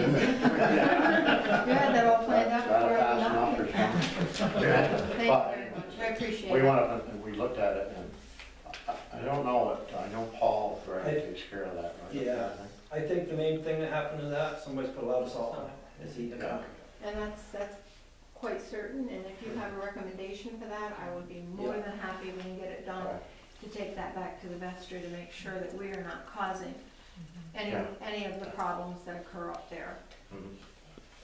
You had that all planned out before Got the it night. fast enough or something. Thank you very much, I appreciate We it. went up and we looked at it, and I don't know what, I know Paul Gray takes care of that, right? Yeah. I think the main thing that happened to that, somebody's put a lot of salt on it, is heat the Yeah. concrete. And that's quite certain, and if you have a recommendation for that, I would be more Yeah. than happy when you get it done, Right. to take that back to the vestry to make sure that we are not causing Yeah. any of the problems that occur up there. Mhm.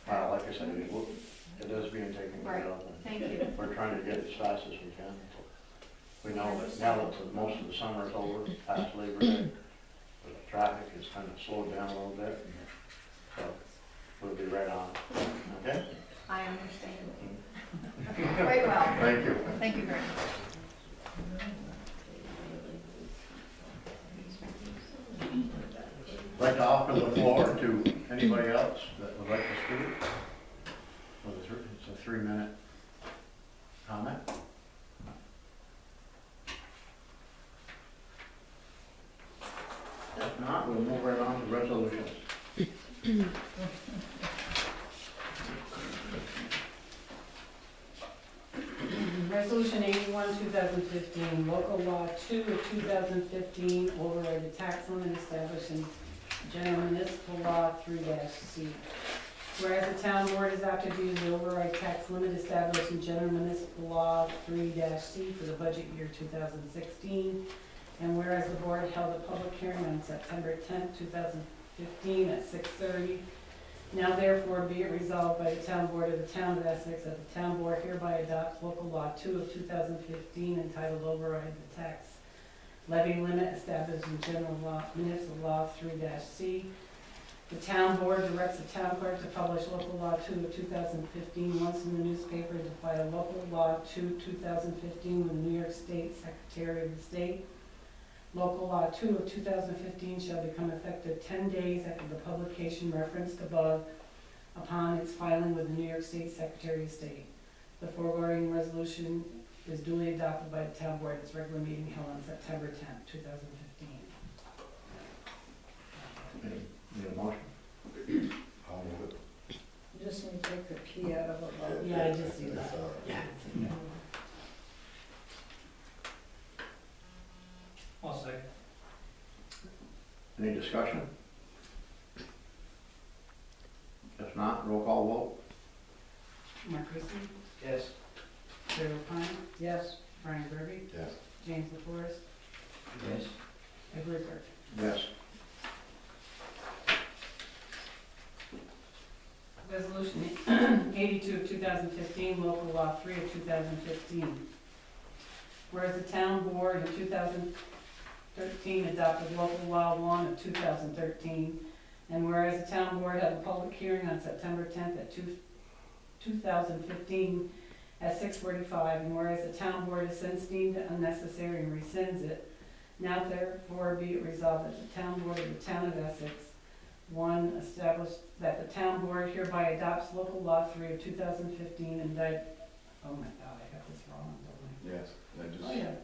Well, like I said, it is being taken care Right, of, and thank you. we're trying to get it as fast as we can. We know that now that most of the summer is over, past Labor Day, the traffic is kind of slowed down a little bit, so we'll be right on it, okay? I understand. Quite well. Thank you. Thank you very much. I'd like to offer the floor to anybody else that would like to speak. It's a 3-minute comment. If not, we'll move right on to resolutions. Resolution 81, 2015, local law 2 of 2015, override the tax limit establishing general municipal law 3-C. Whereas the town board has opted to use the override tax limit established in general municipal law 3-C for the budget year 2016, and whereas the board held a public hearing on September 10, 2015 at 6:30, now therefore be it resolved by the town board of the town of Essex that the town board hereby adopts local law 2 of 2015 entitled override the tax levy limit established in general law, municipal law 3-C. The town board directs the town clerk to publish local law 2 of 2015 once in the newspaper, to file local law 2 2015 with the New York State Secretary of the State. Local law 2 of 2015 shall become effective 10 days after the publication referenced above upon its filing with the New York State Secretary of State. The foregoing resolution is duly adopted by the town board at its regular meeting held on September 10, 2015. Need a motion? I'll move it. You just need to take the P out of it. Yeah, I just see that. Yeah. I'll second. Any discussion? If not, roll call vote. Mark Christie, Yes. Sarah Pine, Yes. Brian Gerby, Yes. James LaForest, Yes. Ed Rickard. Yes. Resolution 82 of 2015, local law 3 of 2015. Whereas the town board in 2013 adopted local law 1 of 2013, and whereas the town board held a public hearing on September 10th at 2015 at 6:45, and whereas the town board has since deemed it unnecessary and rescinds it, now therefore be it resolved that the town board of the town of Essex, 1, established that the town board hereby adopts local law 3 of 2015 and that, oh my God, I got this wrong, don't Yes, I just, I? Oh, yeah.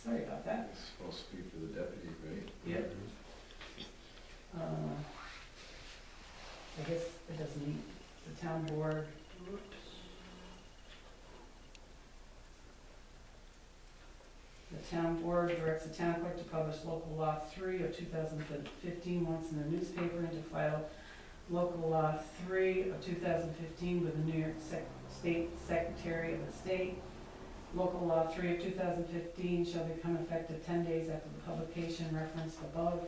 Sorry about that. it's supposed to be for the deputy, right? Yep. I guess it doesn't mean the town board. The town board directs the town clerk to publish local law 3 of 2015 once in the newspaper and to file local law 3 of 2015 with the New York State Secretary of the State. Local law 3 of 2015 shall become effective 10 days after the publication referenced above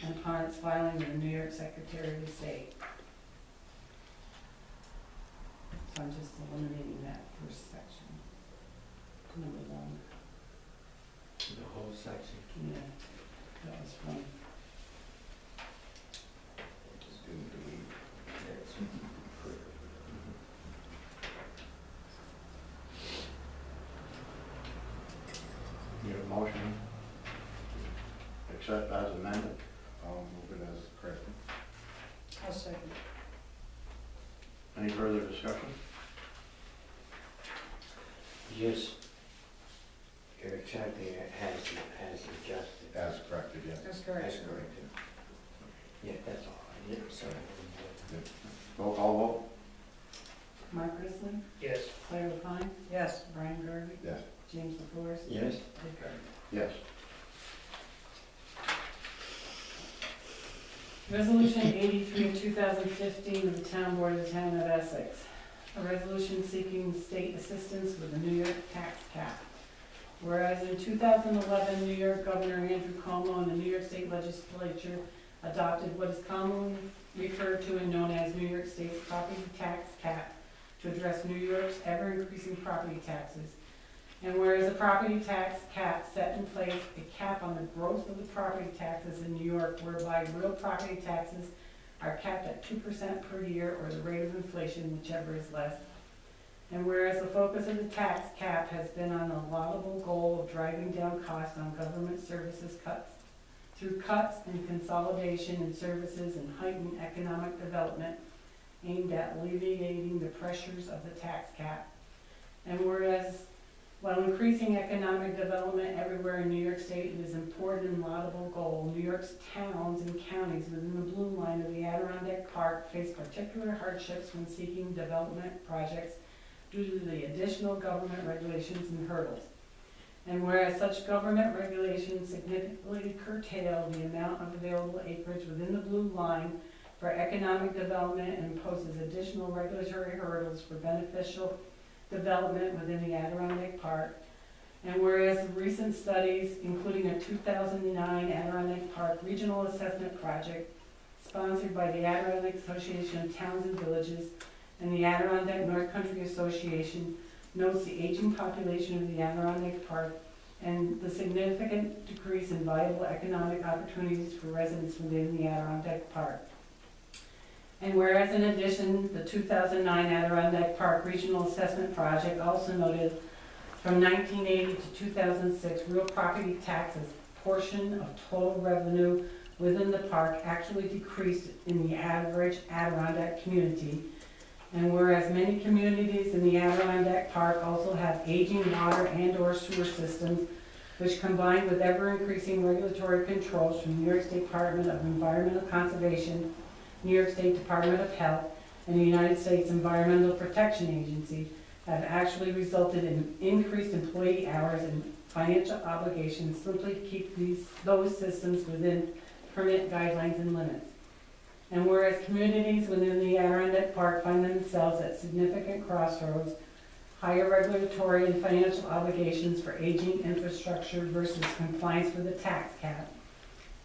and upon its filing with the New York Secretary of the State. So I'm just eliminating that first section. Number 1. The whole section. Yeah, that was fun. Just didn't delete. Need a motion? Accept as amended. I'll move it as corrected. I'll second. Any further discussion? Yes. You're accepting it as adjusted. As corrected, yes. That's correct. That's correct. Roll call vote? Mark Grizzly, Yes. Claire Pine, Yes. Brian Garvey, Yes. James LaForest. Yes. Ed Garvey. Yes. Resolution 83 of 2015 of the Town Board of the Town of Essex. A resolution seeking state assistance with the New York tax cap. Whereas in 2011, New York Governor Andrew Cuomo and the New York State Legislature adopted what is commonly referred to and known as New York State's property tax cap to address New York's ever-increasing property taxes. And whereas the property tax cap set in place a cap on the growth of the property taxes in New York, whereby real property taxes are capped at 2% per year or the rate of inflation, whichever is less. And whereas the focus of the tax cap has been on the laudable goal of driving down costs on government services through cuts and consolidation in services and heightened economic development aimed at alleviating the pressures of the tax cap. And whereas while increasing economic development everywhere in New York State is an important and laudable goal, New York's towns and counties within the blue line of the Adirondack Park face particular hardships when seeking development projects due to the additional government regulations and hurdles. And whereas such government regulations significantly curtail the amount of available acreage within the blue line for economic development and imposes additional regulatory hurdles for beneficial development within the Adirondack Park. And whereas recent studies, including a 2009 Adirondack Park Regional Assessment Project sponsored by the Adirondack Association of Towns and Villages and the Adirondack North Country Association, notes the aging population of the Adirondack Park and the significant decrease in viable economic opportunities for residents within the Adirondack Park. And whereas in addition, the 2009 Adirondack Park Regional Assessment Project also noted from 1980 to 2006, real property taxes portion of total revenue within the park actually decreased in the average Adirondack community. And whereas many communities in the Adirondack Park also have aging water and/or sewer systems, which combined with ever-increasing regulatory controls from New York State Department of Environmental Conservation, New York State Department of Health, and the United States Environmental Protection Agency, have actually resulted in increased employee hours and financial obligations simply to keep those systems within permit guidelines and limits. And whereas communities within the Adirondack Park find themselves at significant crossroads, higher regulatory and financial obligations for aging infrastructure versus compliance with the tax cap.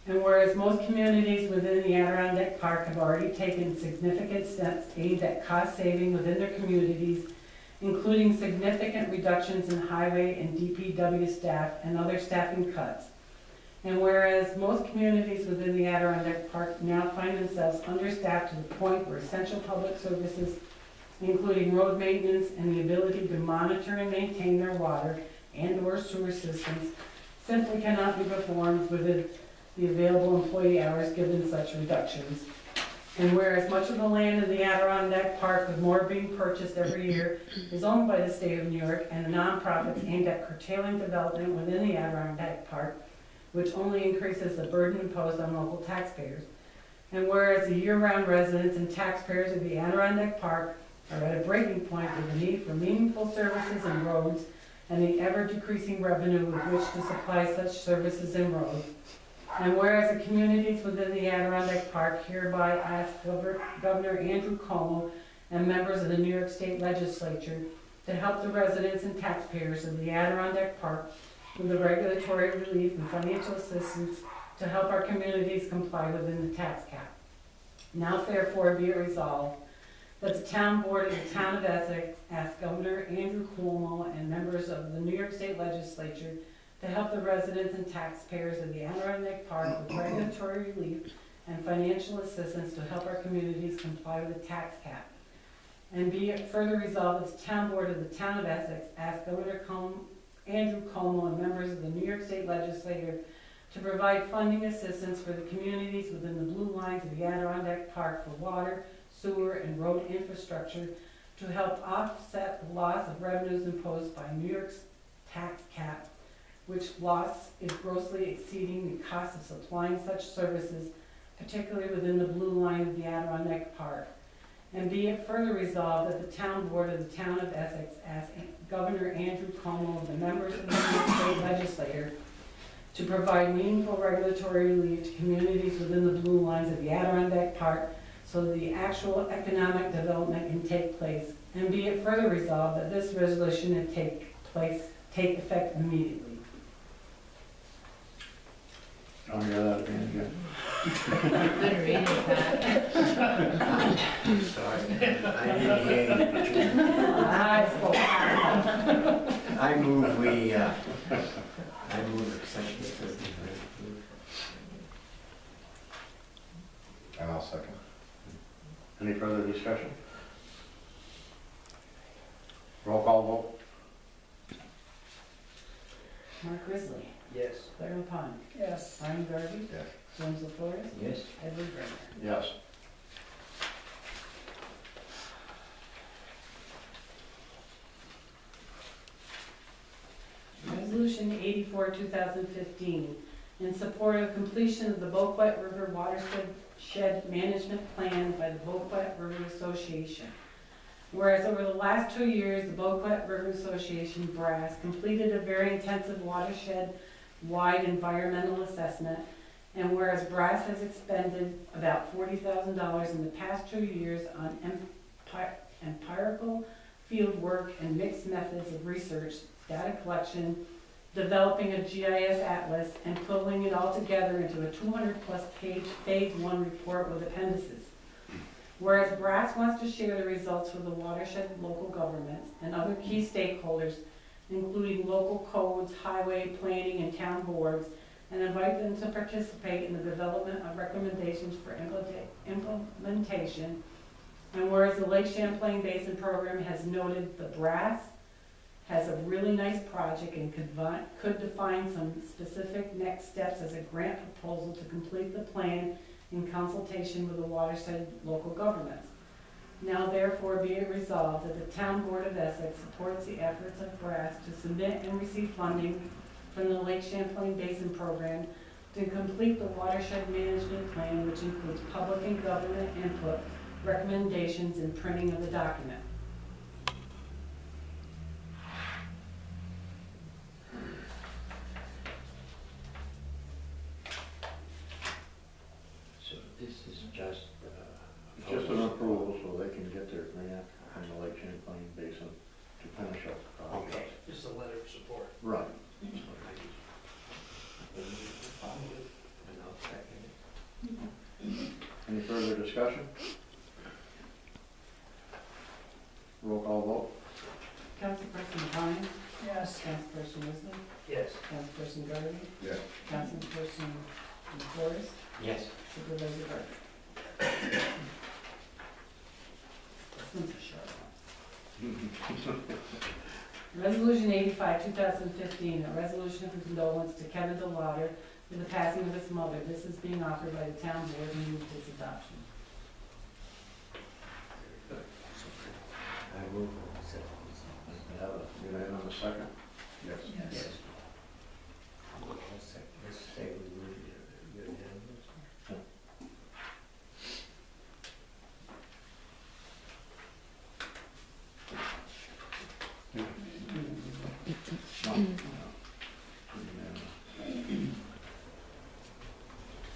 And whereas most communities within the Adirondack Park have already taken significant steps aimed at cost saving within their communities, including significant reductions in highway and DPW staff and other staffing cuts. And whereas most communities within the Adirondack Park now find themselves understaffed to the point where essential public services, including road maintenance and the ability to monitor and maintain their water and/or sewer systems, simply cannot be performed within the available employee hours given such reductions. And whereas much of the land in the Adirondack Park, with more being purchased every year, is owned by the state of New York and the nonprofits aimed at curtailing development within the Adirondack Park, which only increases the burden imposed on local taxpayers. And whereas the year-round residents and taxpayers of the Adirondack Park are at a breaking point with the need for meaningful services and roads and the ever-decreasing revenue with which to supply such services and roads. And whereas the communities within the Adirondack Park hereby ask Governor Andrew Cuomo and members of the New York State Legislature to help the residents and taxpayers of the Adirondack Park with the regulatory relief and financial assistance to help our communities comply within the tax cap. Now therefore be it resolved that the Town Board of the Town of Essex asks Governor Andrew Cuomo and members of the New York State Legislature to help the residents and taxpayers of the Adirondack Park with regulatory relief and financial assistance to help our communities comply with the tax cap. And be it further resolved that the Town Board of the Town of Essex asks Governor Andrew Cuomo and members of the New York State Legislature to provide funding assistance for the communities within the blue lines of the Adirondack Park for water, sewer, and road infrastructure to help offset the loss of revenues imposed by New York's tax cap, which loss is grossly exceeding the cost of supplying such services, particularly within the blue line of the Adirondack Park. And be it further resolved that the town board of the town of Essex asks Governor Andrew Cuomo and the members of the state legislature to provide meaningful regulatory relief to communities within the blue lines of the Adirondack Park so that the actual economic development can take place. And be it further resolved that this resolution take effect immediately. Don't hear that again, Good reading, Pat. I'm sorry, I didn't hear you. I spoke. I move I move accept this as the And I'll second. Any further discussion? Roll call vote? Mark Grizzly, Yes. Claire LaPont, Yes. Brian Garvey, Yes. James LaFleur, Yes. Edward Brenner. Yes. Resolution 84, 2015, in support of completion of the Boquet River Watershed Management Plan by the Boquet River Association. Whereas over the last 2 years, the Boquet River Association, BRASS, completed a very intensive watershed-wide environmental assessment, and whereas BRASS has expended about $40,000 in the past 2 years on empirical field work and mixed methods of research, data collection, developing a GIS atlas, and pulling it all together into a 200-plus page Phase 1 report with appendices. Whereas BRASS wants to share the results with the watershed local governments and other key stakeholders, including local codes, highway, planning, and town boards, and invite them to participate in the development of recommendations for implementation. And whereas the Lake Champlain Basin Program has noted the BRASS has a really nice project and could define some specific next steps as a grant proposal to complete the plan in consultation with the watershed local governments. Now therefore be it resolved that the Town Board of Essex supports the efforts of BRASS to submit and receive funding from the Lake Champlain Basin Program to complete the watershed management plan, which includes public and government input, recommendations, and printing of the document. So this is just, It's just an approval so they can get their grant from the Lake Champlain Basin to finish up the project. okay. Just a letter of support. Right. And I'll second it. Any further discussion? Roll call vote? Councilperson Ryan, Yes. Councilperson Wisdom, Yes. Councilperson Garvey, Yes. Councilperson LaFleur, Yes. Supervisor Gardner. This one's a short one. Resolution 85, 2015, a resolution of condolence to Kevin DeLauder for the passing of his mother. This is being offered by the town board and moved its adoption. I move accept this. We have a unanimous second? Yes. Yes. I'll second, let's say we move your unanimous. No. Unanimous.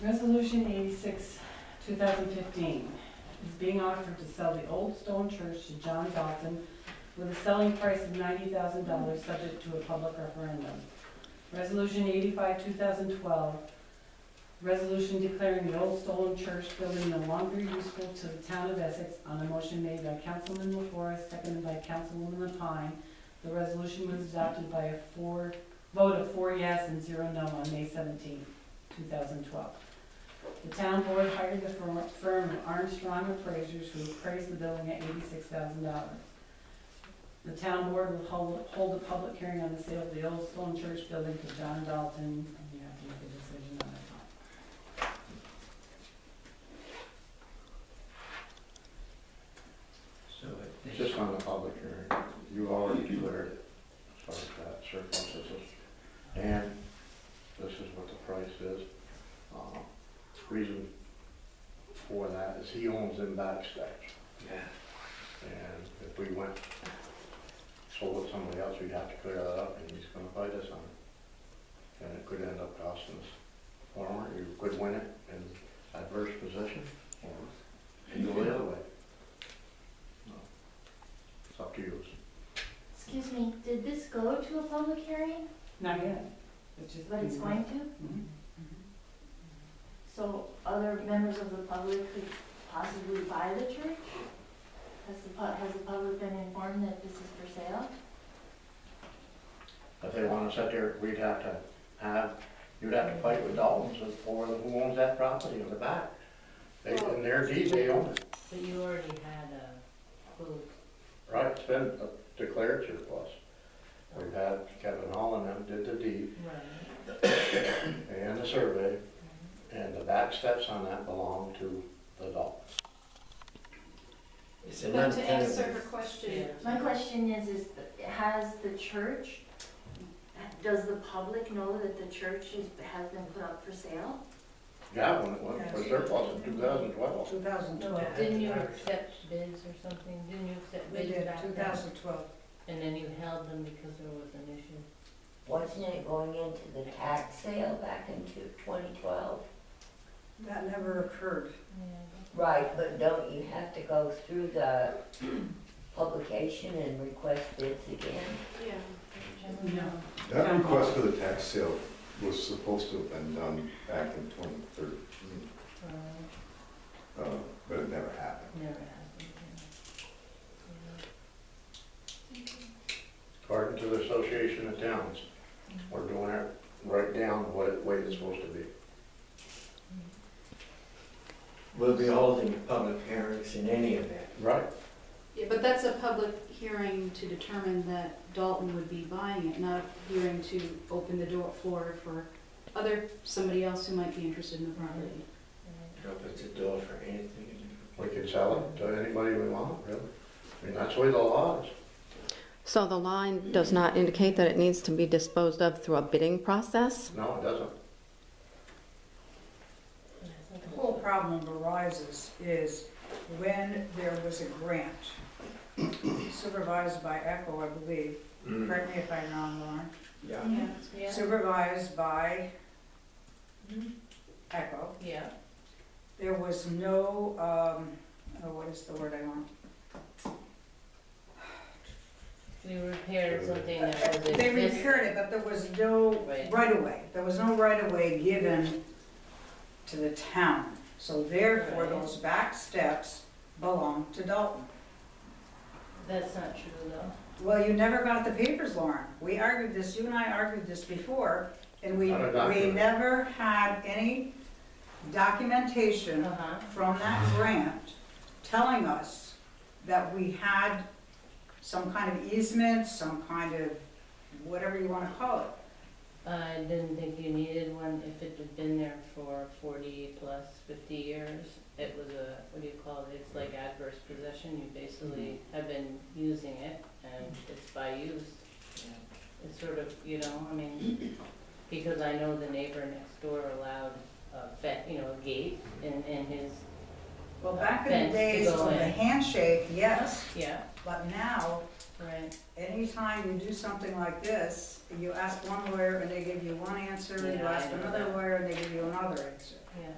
Resolution 86, 2015, is being offered to sell the old stone church to John Dalton with a selling price of $90,000 subject to a public referendum. Resolution 85, 2012, resolution declaring the old stone church building no longer useful to the town of Essex on a motion made by Councilman LaForest, seconded by Councilwoman LaPine. The resolution was adopted by a vote of 4 yes and 0 no on May 17, 2012. The town board hired the firm of Armstrong Appraisers who appraised the building at $86,000. The town board will hold a public hearing on the sale of the old stone church building to John Dalton, and you have to make a decision on that. So it- It's just on the public hearing. You already declared it as far as that surplus is. And this is what the price is. Reason for that is he owns them back steps. Yeah. And if we went, sold it to somebody else, we'd have to clear that up, and he's gonna fight us on it. And it could end up costing us farmer, you could win it in adverse position, or you go the other way. No. It's up to you. Excuse me, did this go to a public hearing? Not yet. It's just. But it's going to? Mhm. So other members of the public could possibly buy the church? Has the public been informed that this is for sale? If they wanna sit there, we'd have to you'd have to fight with Dalton's over who owns that property in the back. They, in their deed, they own it, But you already had a booth. right? It's been declared surplus. We've had Kevin Hall and them did the deed Right. and the survey, and the back steps on that belong to the Daltons. It's an But to answer untenable. her question, My question is has the church, does the public know that the church has been put up for sale? Yeah, when it went for surplus in 2012. 2012. Didn't you accept bids or something? Didn't you accept We bids did, back then? 2012. And then you held them because there was an issue? Wasn't it going into the tax sale back in 2012? That never occurred. Right, but don't you have to go through the publication and request bids again? yeah. No. That request for the tax sale was supposed to have been done back in 2013, but it never happened. Never happened. Yeah. According to the Association of Towns, we're doing it right down the way it's supposed to be. We'll be holding public hearings in any event. Right. Yeah, but that's a public hearing to determine that Dalton would be buying it, not a hearing to open the door for somebody else who might be interested in the property. Opens the door for anything. We can sell it to anybody we want, really. I mean, that's the way the law is. So the line does not indicate that it needs to be disposed of through a bidding process? No, it doesn't. The whole problem arises is when there was a grant supervised by ECHO, I believe, correct me if I'm wrong, Lauren, Yeah. Yeah. supervised by ECHO, Yeah. there was no, what is the word I want? We repaired something that was existing. They repaired it, but there was no Right. right-of-way. There was no right-of-way given to the town. So therefore, Right. those back steps belong to Dalton. That's not true though. Well, you never got the papers, Lauren. We argued this, you and I argued this before, and we Not a document. never had any documentation Uh-huh. from that grant telling us that we had some kind of easement, some kind of, whatever you wanna call it. I didn't think you needed one if it had been there for 40 plus 50 years. It was a, what do you call it? It's like adverse possession. You basically have been using it and it's by use. It's sort of, you know, I mean, because I know the neighbor next door allowed a gate in his, Well, back in the Fence to days go of the in. handshake, yes, yeah, but now, right. anytime you do something like this, you ask one lawyer and they give you one answer, you Yeah, I ask know another that. lawyer and they give you another answer. Yeah,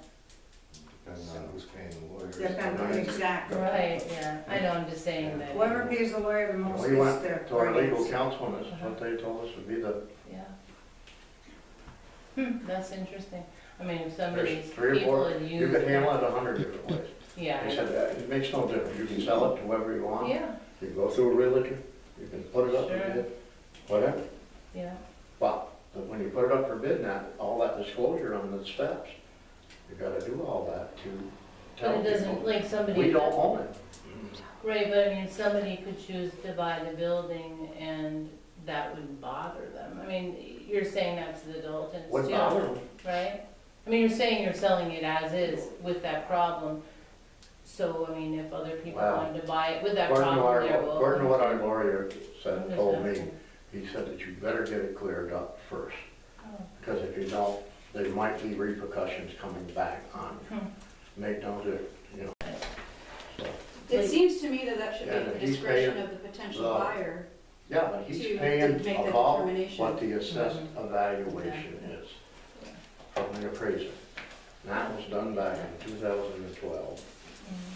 Depending on who's paying the lawyers. Exactly. right, yeah. I know, I'm just saying that. Whoever pays the lawyer the most We gets went the to our right legal answer. counsel, and this is what they told us would be the, Yeah. That's interesting. I mean, if somebody's there's 3 or people 4, had you used. could handle it 100 different ways. Yeah. They said that it makes no difference, you can sell it to whoever you want. Yeah, You can go through a realtor, you can put it up for Sure. bid, whatever. yeah. But when you put it up for bid now, all that disclosure on the steps, you gotta do all that to tell But it doesn't, people, like somebody. we don't own it. Right, but I mean, somebody could choose to buy the building and that wouldn't bother them. I mean, you're saying that to the Daltons too, Wouldn't bother them. right? I mean, you're saying you're selling it as is with that problem. So, I mean, if other people Well, wanted to buy it with that According to problem, they're welcome. according to what our lawyer I'm said, just told me, asking. he said that you better get it cleared up first. Oh. Because if you don't, there might be repercussions coming back on you. Hmm. Make no difference, you know. So, It seems to me that that should be Yeah, at the but he's discretion paying of the potential the- buyer. Yeah, but he's To paying make that above determination. what the assessed evaluation is from the appraiser. And that was done back in 2012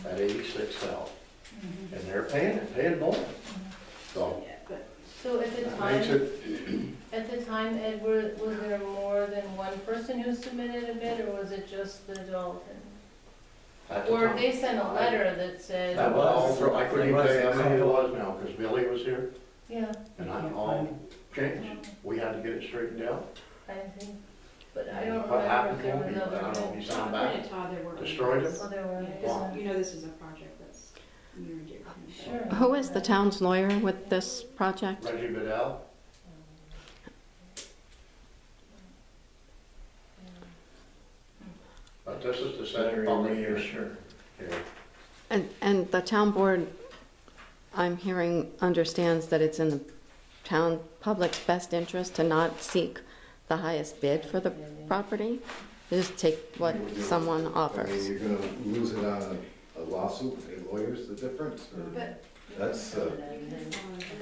at 86,000. And they're paying more. So, Yeah, but So at the that time, makes it, at the time, Ed, was there more than one person who submitted a bid, or was it just the Dalton? at the Or time. they sent a letter that said, That was all through, I couldn't even tell you how many it was now, because Billy was here, yeah, and I all changed. We had to get it straightened out. I think, but I don't What remember happened if to there him? was I other don't know, he bids. signed Todd, back, Todd, they're working. destroyed it? Oh, there were, Wow. You know this is a project that's near and dear to him. sure. Who is the town's lawyer with this project? Reggie Bedell. But this is the second public hearing. Yeah. And the town board, I'm hearing, understands that it's in the town public's best interest to not seek the highest bid for the property. Just take what someone I mean, offers. you're gonna lose it on a lawsuit, pay lawyers the difference, or But, that's, All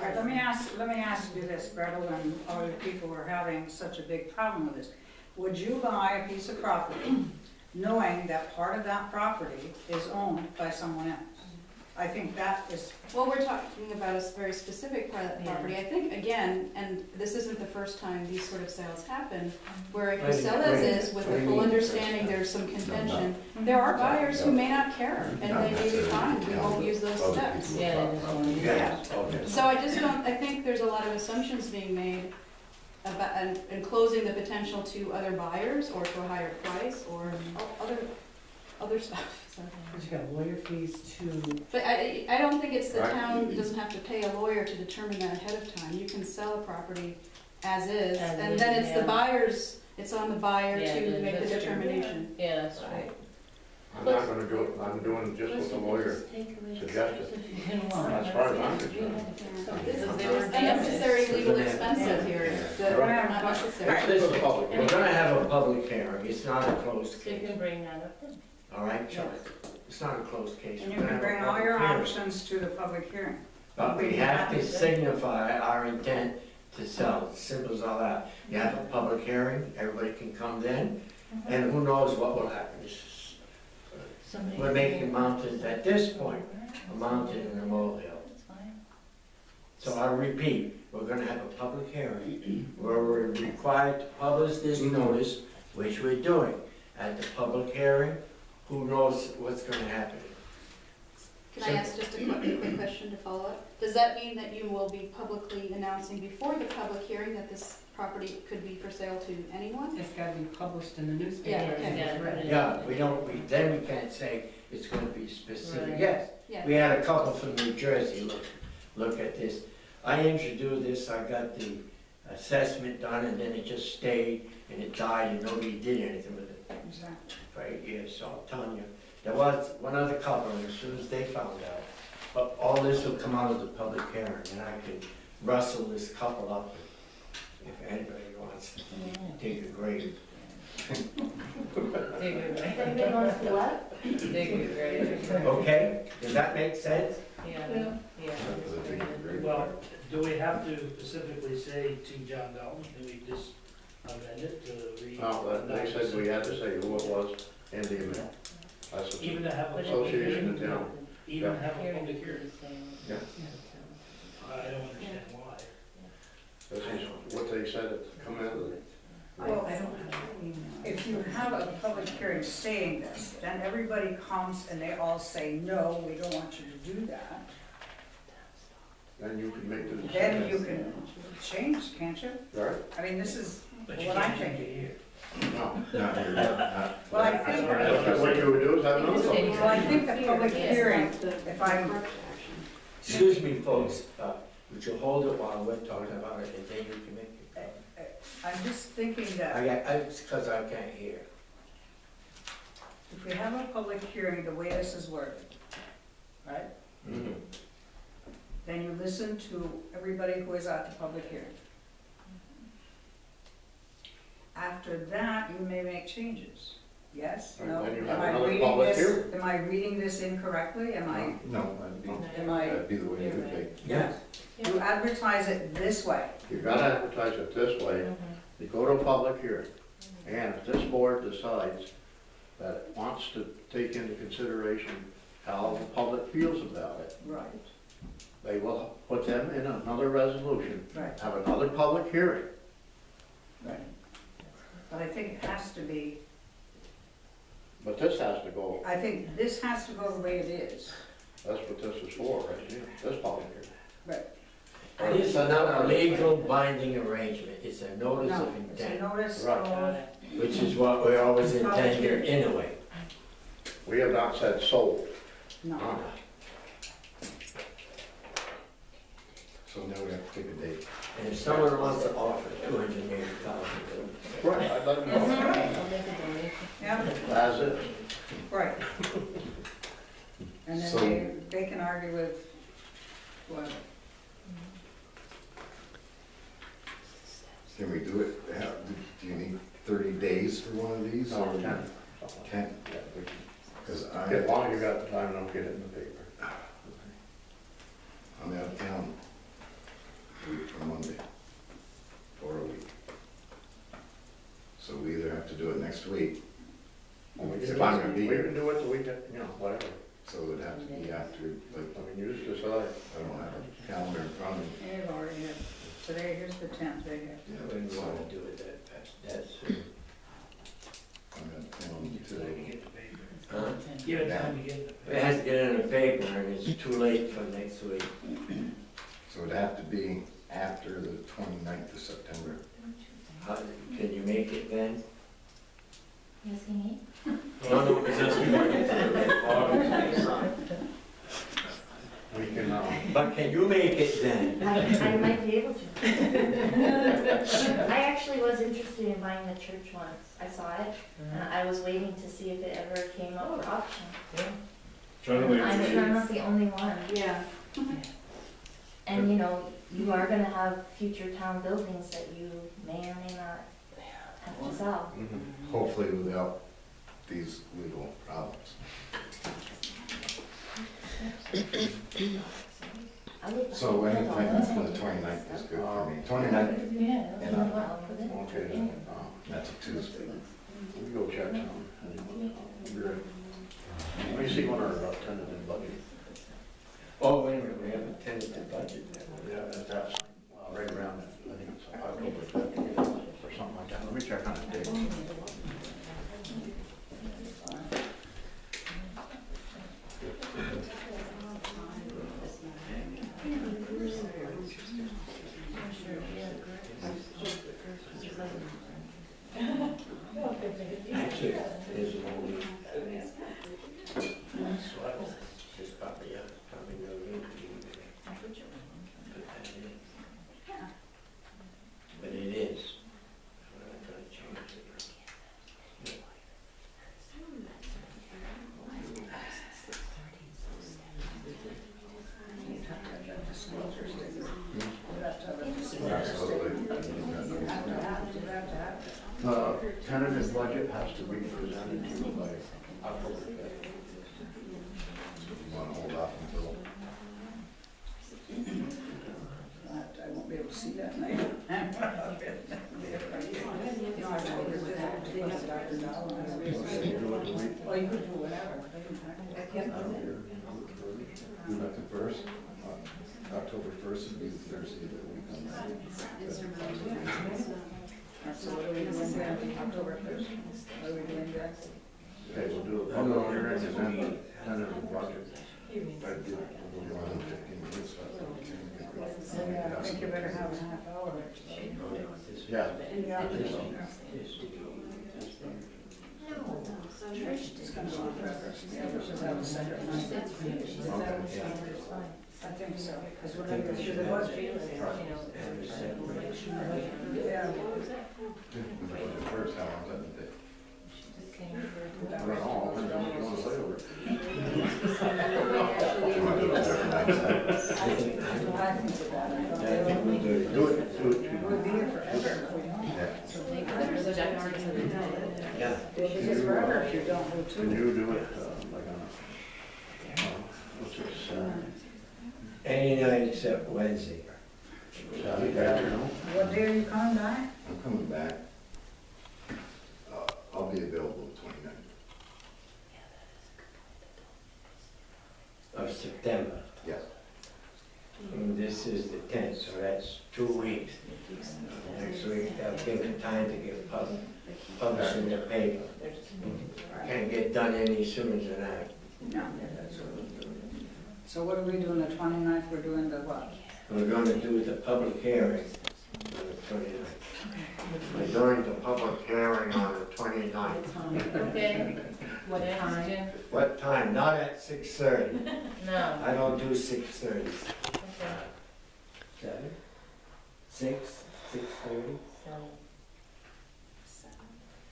right, let me ask you this, Gretel, and all the people who are having such a big problem with this. Would you buy a piece of property knowing that part of that property is owned by someone else? I think that is, well, we're talking about a very specific part of that Yeah. property. I think, again, and this isn't the first time these sort of sales happen, where if you Right, sell right. as is with What a do you full mean? understanding there's some contention, there are buyers who may not care, and they may be fine, we won't use those steps. Yeah, they just want to- Yeah, okay. So I just don't, I think there's a lot of assumptions being made about, and closing the potential to other buyers, or to a higher price, or other stuff, so. But you got lawyer fees too. But I don't think it's the Right. town doesn't have to pay a lawyer to determine that ahead of time. You can sell a property as is, As and is, then it's the yeah. buyer, it's on the buyer Yeah, to then make the that's true. determination. Yeah, that's right. I'm not gonna do it, I'm doing just what the lawyer suggested. As far as I'm concerned. This is They were unnecessary legal expenses here, that Right. are not necessary. This is public. We're gonna have a public hearing, it's not a closed So you case, can bring that up then. all right, Charlie? It's not a closed case. and you We're can gonna have bring a all your public hearing. options to the public hearing. But we have to signify our intent to sell, simple as all that. You have a public hearing, everybody can come then, and who knows what will happen. This is- Somebody- We're making mountains at this point, a mountain and a molehill. That's fine. So I repeat, we're gonna have a public hearing where we're required to publish this notice, which we're doing. At the public hearing, who knows what's gonna happen? Can I ask just a quick question to follow up? Does that mean that you will be publicly announcing before the public hearing that this property could be for sale to anyone? It's gotta be published in the newspaper. Yeah, and okay. it's read. Yeah, then we can't say it's gonna be specific. Right. Yes, Yeah. we had a couple from New Jersey look at this. I introduced this, I got the assessment done, and then it just stayed, and it died, and nobody did anything with it Exactly. for 8 years, so I'm telling you. There was one other couple, and as soon as they found out, but all this will come out of the public hearing, and I can rustle this couple up if anybody wants to dig a grave. Dig it right. Anybody wants to what? Dig it right. Okay, does that make sense? Yeah, yeah. Well, do we have to specifically say to John Dalton, can we just amend it to read? No, they said we had to say who it was and the amount. That's what Even the to have a, association in town. even have a public hearing? Yeah. I don't understand why. This is what they said it come out of it. Well, if you have a public hearing saying this, then everybody comes and they all say, no, we don't want you to do that. Then you can make the Then decision. you can change, can't you? Right? I mean, this is But you what I'm can't change thinking. it here. No. Well, I think, What you would do is have another public. well, I think the public hearing, if I'm, Excuse me, folks, would you hold it while we're talking about it, and then you can make it? I'm just thinking that It's because I can't hear. if we have a public hearing the way this is worded, right? Mhm. Then you listen to everybody who is at the public hearing. After that, you may make changes. Yes, Right, no? then you Am have I another reading public this- hearing. Am I reading this incorrectly? Am I, No, that'd be, am I, that'd be the way it would be. Yes. you advertise it this way? You gotta advertise it this way, you go to a public hearing, and if this board decides that it wants to take into consideration how the public feels about it, Right. they will put them in another resolution, Right, have another public hearing. right. But I think it has to be, But this has to go, I think this has to go the way it is. that's what this is for, right here, this public hearing. Right. It's not a legal binding arrangement, it's a notice No, of it's a intent, notice Right. of, which is what we always Public intended hearing. anyway. We have not said sold. no. So now we have to pick a date. And if someone wants to offer $280,000, Right, I'd let them That's know, right. I'll make a donation. Yeah, as is. right. And So- then they can argue with whatever. Can we do it, do you need 30 days for one of these? No, or 10. 10? Yeah, we can- Because As long as you got the time, don't get it in the paper. I'm out of town a week from Monday, for a week. So we either have to do it next week, Well, we can if do I'm it- gonna be We here. can do it the weekend, you know, whatever. So it would have to be after, like, I mean, you just decide. I don't have a calendar in front of me. They've already had, today, here's the 10th, right here. I wouldn't So want to do it that fast, that's soon. I'm out of town today. Huh? Give it time to get it. It has to get in the paper and it's too late for next week. So it'd have to be after the 29th of September. How, can you make it then? Yes, you need? No, it's just We can, But can you make it then? I might be able to. I actually was interested in buying the church once. I saw it, and I was waiting to see if it ever came up for auction. I'm sure I'm not the only one. Yeah. And you know, you are gonna have future town buildings that you may or may not have to sell. Hopefully without these legal problems. I would- So anything after the 29th is good for me. 29th, Yeah. and Well, put it- okay, then, that's a Tuesday. we go check some. Let me see what our tentative budget. Oh, wait a minute, we have a tentative budget now. Yeah, that's, right around, I think it's October 15th or something like that. Let me check on the date. Actually, there's only. It's probably, probably no need to put that in. But it is. I'm not gonna change it. Tentative budget has to be presented to you by October 5th. You want to hold off until, I won't be able to see that night. No, I won't be able to visit Dr. Dow. Well, you could do whatever. do that the first, October 1st would be the Thursday that we come back. So what are we doing then, October 1st? What are we doing then? Okay, we'll do a public hearing and then the tentative budget. I'd give it a little more than 15 minutes. So I think you better have a half hour. Yeah. Yeah. So church It's gonna go on forever. Yeah, we should have a separate night. I think so, because we're not going through the budget. Yeah. the budget first, how long's that gonna take? I don't know, depends on what you want to say over it. You want to do it every night, so- I think it's about it. Do it, do it. We'll be here forever if we don't. Yeah. There's a January 29th. Yeah. It'll be just forever if you don't do Can two. you do it, like on a, what's this, Any night except Wednesday. Saturday afternoon? What day are you coming back? I'm coming back. I'll be available the 29th. Of September. Yes. And this is the 10th, so that's 2 weeks. Next week, I'll give it time to get published in the paper. Can't get done any sooner than that. No. So what are we doing the 29th? We're doing the what? We're going to do the public hearing on the 29th. We're doing the public hearing on the 29th. Okay, what time, Jim? What time? Not at 6:30. No. I don't do 6:30. Okay. 7? 6? 6:30?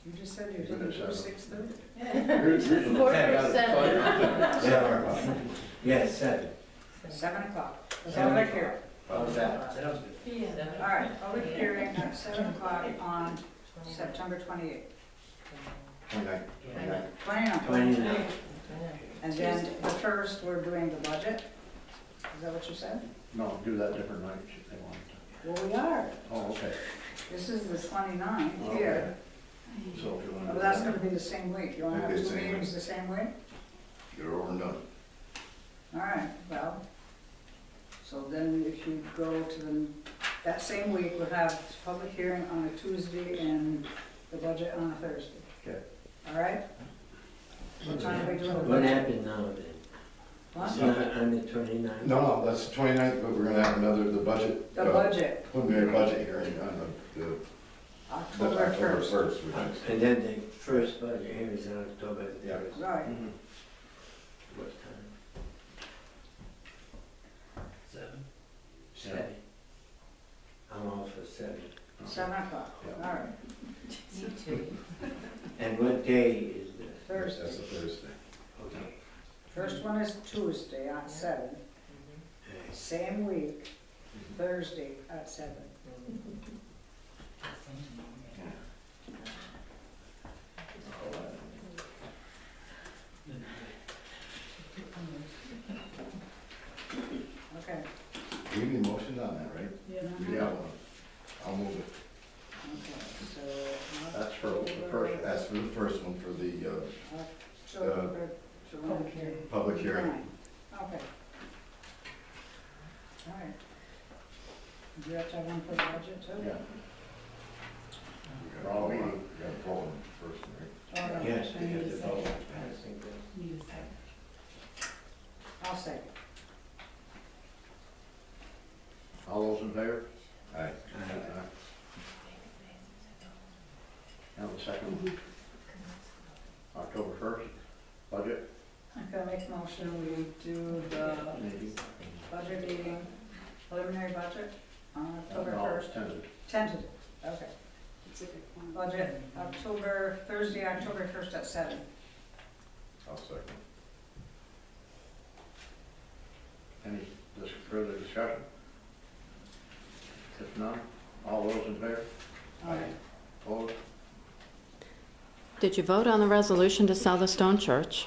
You just said you didn't do 6:30? Quarter of 7. Yeah. Yes, 7. 7 o'clock. The 7 public o'clock. hearing. How's that? Sounds good. All right, public hearing at 7 o'clock on September 28th. 29th. 29th. 29th. And then the first, we're doing the budget. Is that what you said? No, do that different nights if they want to. Well, we are. Oh, okay. This is the 29th here. So if you want to. Well, that's gonna be the same week. You wanna have It'll be two the same meetings the same week? Get it over and done. All right, well, so then if you go to that same week, we'll have public hearing on a Tuesday and the budget on a Thursday. Okay. All right? What time are we doing the What budget? happened now then? It's What? not on the 29th? No, that's the 29th, but we're gonna have the budget. The budget, Preliminary budget hearing on the October 1st. which is. And then the first budget hearing is on October the Yeah. 1st. Right, Mhm. What time? 7. 7. I'm all for 7. 7 o'clock, Yeah. all right. Me too. And what day is the? Thursday. That's a Thursday. Okay. First one is Tuesday at 7. Same week, Thursday at 7. Okay. We need a motion on that, right? Yeah. I'll move it. Okay, so. That's for the first. That's for the first one, for the October, public hearing. Okay. All right. Do you have to have one for the budget too? Yeah. We got all, we got to vote on the first, one, right? All right. Yes, we I need have a to vote. second. Passing this. Need a second. I'll say. All those in favor? Aye. Now the second, October 1st, budget I'm gonna make a motion, we do the meeting. budget meeting, preliminary budget on October No, 1st. tentative. Tentative, okay. Budget, Thursday, October 1st at 7. I'll second. Any further discussion? If none, all those in favor? Aye. Opposed? Did you vote on the resolution to sell the stone church?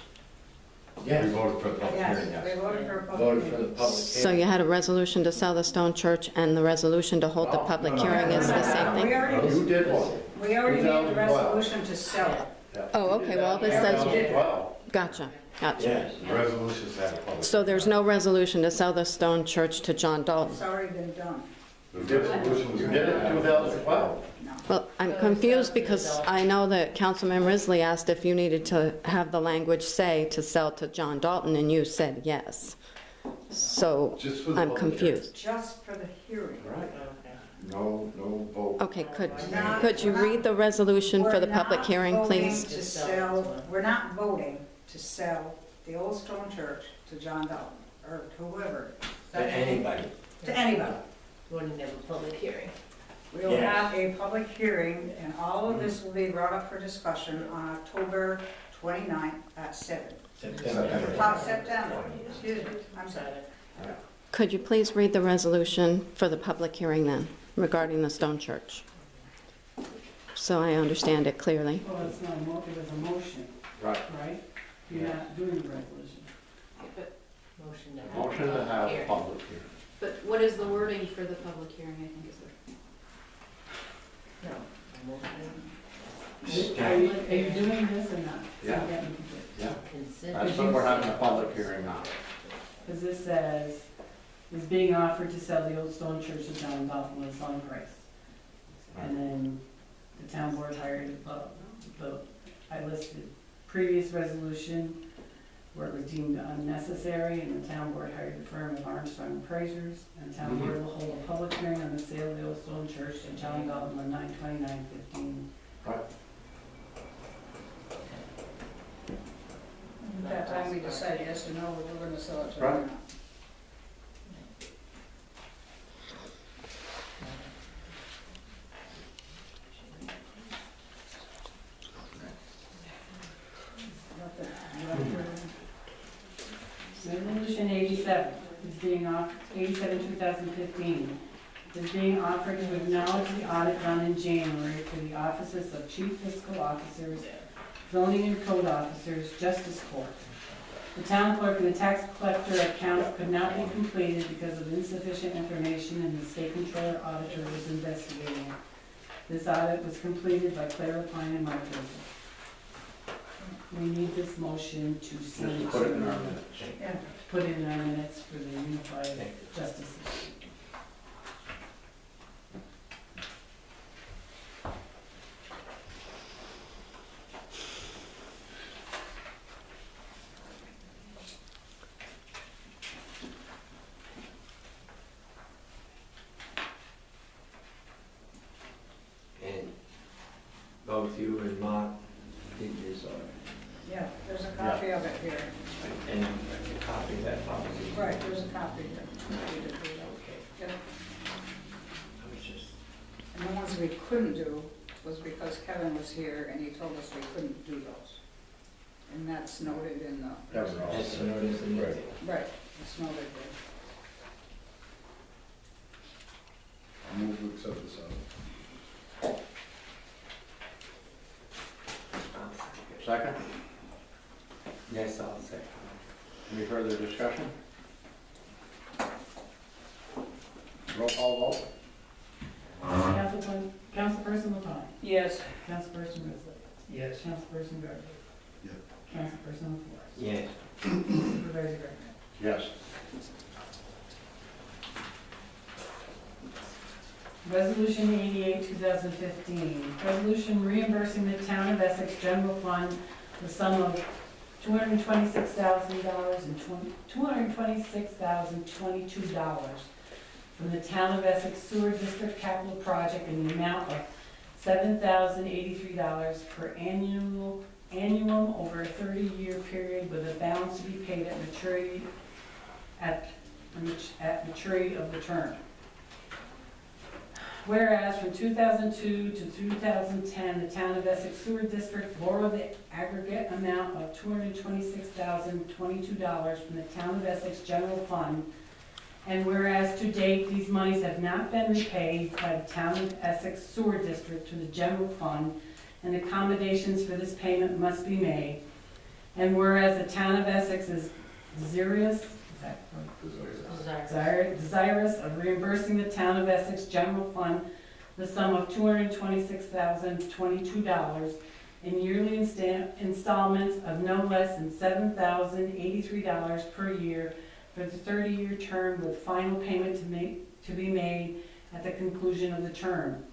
We Yes, voted for the public hearing, Yes, we yes. voted for a public voted for meeting. the public So hearing. you had a resolution to sell the stone church and the resolution to hold the public no, no. hearing is the same We thing? already, You did one. we already made the 2012. resolution to sell it. Yeah. Oh, okay, well, this says- 2012. Gotcha, gotcha. Yes. The resolutions have a public. So there's no resolution to sell the stone church to John Dalton? It's already been done. The resolution was. You did it in 2012. No. Well, I'm confused because I know that Councilman Risley asked if you needed to have the language say to sell to John Dalton, and you said yes. So Just for the I'm public hearing. confused. Just for the hearing. Right. No vote. Okay, could you read the resolution for the public hearing, please? We're not voting to sell, we're not voting to sell the old stone church to John Dalton, or to whoever, To anybody. to anybody. We're going to have a public hearing. We will Yes. have a public hearing, and all of this will be brought up for discussion on October 29th at 7. September. September, excuse me, I'm sorry. Could you please read the resolution for the public hearing then, regarding the stone church? so I understand it clearly. Well, it's not it was a motion, Right. right? You're not doing the resolution. But, Motion to have. Motion to have a public hearing. but what is the wording for the public hearing, I think is the. Are you doing this or not? Yeah. So that we can do it. Yeah, Consider. that's what we're having a public hearing on. Because this says, is being offered to sell the old stone church in town Dalton with selling price. And then the town board hired, I listed previous resolution where it was deemed unnecessary, and the town board hired the firm of Armstrong Appraisers, and the town board will hold a public hearing on the sale of the old stone church in town Dalton on 9/29/15. Right. At that time, we decide yes or no, we're gonna sell it to Right. them or not. Resolution 87 is being offered, 2015, is being offered to acknowledge the audit done in January for the offices of chief fiscal officers, zoning and code officers, justice court. The town clerk and the tax collector accounts could not be completed because of insufficient information, and the state controller auditor was investigating. This audit was completed by Clara Pine and Mark Wilson. We need this motion to Just send to put it in our minutes. Yeah, put in our minutes for the unified justice system. And both you and Mark did this already. Yeah, there's a copy of it here. And a copy of that policy. Right, there's a copy here. We did do that. Okay. Yep. I was just, And the ones we couldn't do was because Kevin was here and he told us we couldn't do those. And that's noted in the. That was all. that's notice in it. Right, it's noted there. I'll move to accept this out. Second, Yes, I'll say. any further discussion? Roll call vote? Councilperson LaPointe. Yes. Councilperson Risley. Yes. Councilperson Gardner. Yeah. Councilperson LaFors. Yes. Supervisor Gardner. Yes. Resolution 88, 2015, resolution reimbursing the town of Essex general fund the sum of $226,000 and $226,022 from the town of Essex sewer district capital project in the amount of $7,083 per annum over a 30-year period, with a balance to be paid at maturity of the term. Whereas from 2002 to 2010, the town of Essex Sewer District borrowed the aggregate amount of $226,022 from the town of Essex General Fund. And whereas to date, these monies have not been repaid by the town of Essex Sewer District to the General Fund, and accommodations for this payment must be made. And whereas the town of Essex is desirous of reimbursing the town of Essex General Fund the sum of $226,022 in yearly installments of no less than $7,083 per year for the 30-year term, with final payment to be made at the conclusion of the term.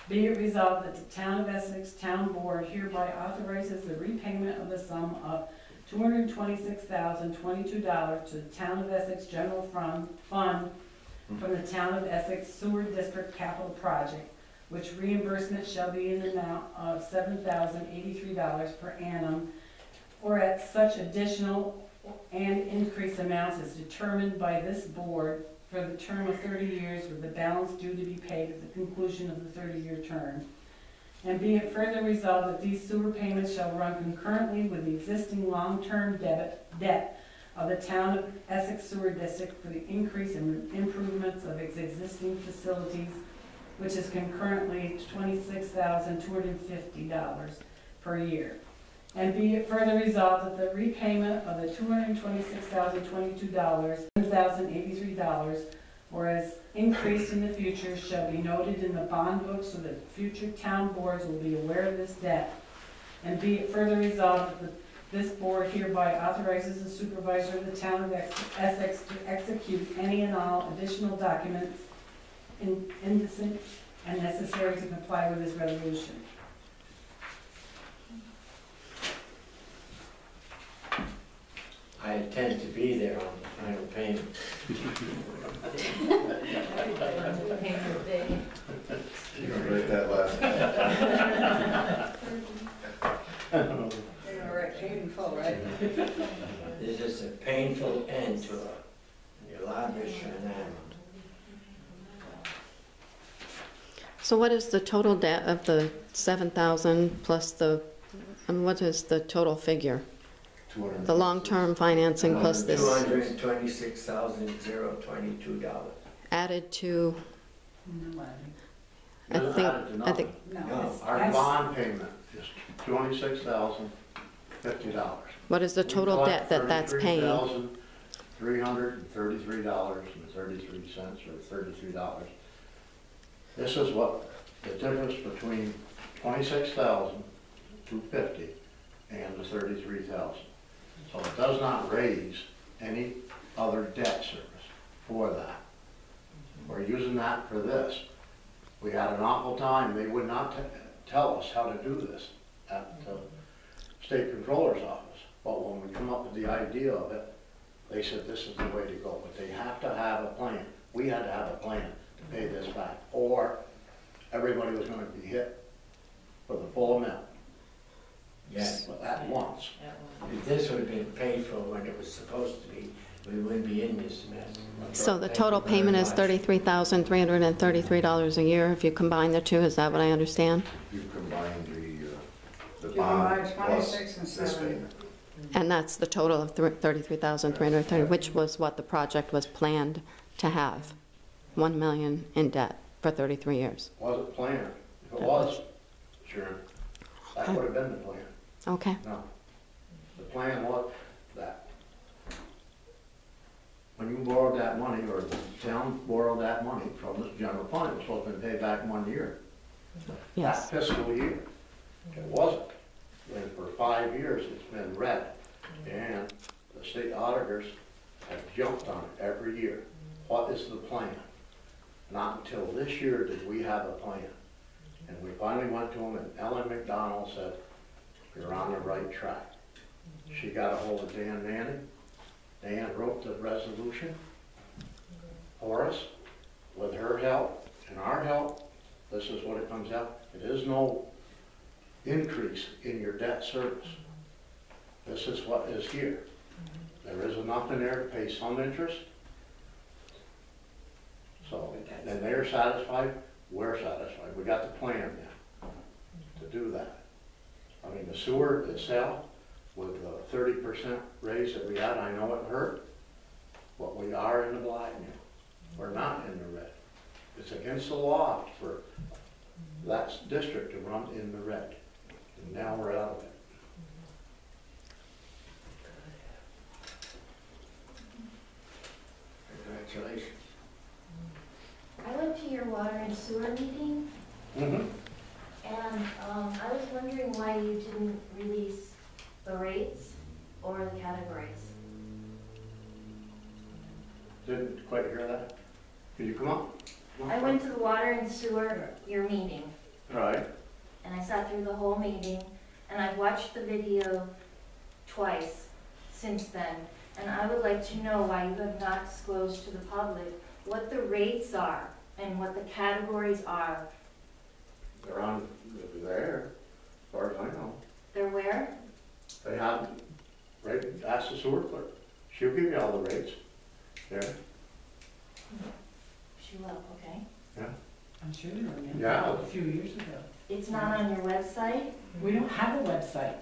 Be it resolved that the town of Essex Town Board hereby authorizes the repayment of the sum of $226,022 to the town of Essex General Fund from the town of Essex Sewer District Capital Project, which reimbursement shall be in the amount of $7,083 per annum, or at such additional and increased amounts as determined by this board for the term of 30 years, with the balance due to be paid at the conclusion of the 30-year term. And be it further resolved that these sewer payments shall run concurrently with the existing long-term debt of the town of Essex Sewer District for the increase in improvements of its existing facilities which is concurrently $26,250 per year. And be it further resolved that the repayment of the $226,022, $1,083, whereas increased in the future, shall be noted in the bond book so that future town boards will be aware of this debt. And be it further resolved that this board hereby authorizes the supervisor of the town of Essex to execute any and all additional documents indecent and necessary to comply with this resolution. I intend to be there on the final payment. You're gonna write that last. You're gonna write paid in full, right? This is a painful end to an elaborate shenanigan. So what is the total debt of the 7,000 plus the, what is the total figure? The long-term financing plus this $226,022. added to, No, I Doesn't think, add it to Oh, I think, nothing. No, it's- Our bond payment is $26,050. what is the total debt that that's paying? $333.33 or $33. This is what the difference between $26,250 and the $33,000. So it does not raise any other debt service for that. We're using that for this. We had an awful time, they would not tell us how to do this at the state controller's office. But when we come up with the idea of it, they said this is the way to go, but they have to have a plan. We had to have a plan to pay this back, or everybody was gonna be hit for the full amount Yes. at once. If this would have been paid for when it was supposed to be, we wouldn't be in this mess. So the Thank total you very payment is much. $33,333 a year if you combine the two, is that what I understand? You combine the You bond combine plus 26 and this 7. payment. And that's the total of 33,330, which was what the project was planned to have, 1 million in debt for 33 years. Wasn't planned. If it was, Sharon, that would have been the plan. Okay, No. The plan was that when you borrowed that money, or the town borrowed that money from the general fund, it was supposed to pay back 1 year. yes. That fiscal year. It wasn't. And for 5 years, it's been red. And the state auditors have jumped on it every year. What is the plan? Not until this year did we have a plan. And we finally went to them, and Ellen McDonald said, "You're on the right track." She got a hold of Dan Manning. Dan wrote the resolution for us. With her help and our help, this is what it comes out. It is no increase in your debt service. This is what is here. There is enough in there to pay some interest. So, and they're satisfied, we're satisfied. We got the plan now to do that. I mean, the sewer itself, with the 30% raise that we had, I know it hurt, but we are in the black now. We're not in the red. It's against the law for that district to run in the red. And now we're out of it. Congratulations. I went to your water and sewer meeting, Mm-hmm. and I was wondering why you didn't release the rates or the categories. Didn't quite hear that. Could you come up? I went to the water and sewer, your meeting, All right. and I sat through the whole meeting, and I've watched the video twice since then, and I would like to know why you have not disclosed to the public what the rates are and what the categories are. They're on, there, as far as I know. They're where? They have, right, ask the sewer clerk. She'll give you all the rates. There. She will, okay. I'm sure you remember. Yeah. A few years ago. It's not on your website, We don't have a website.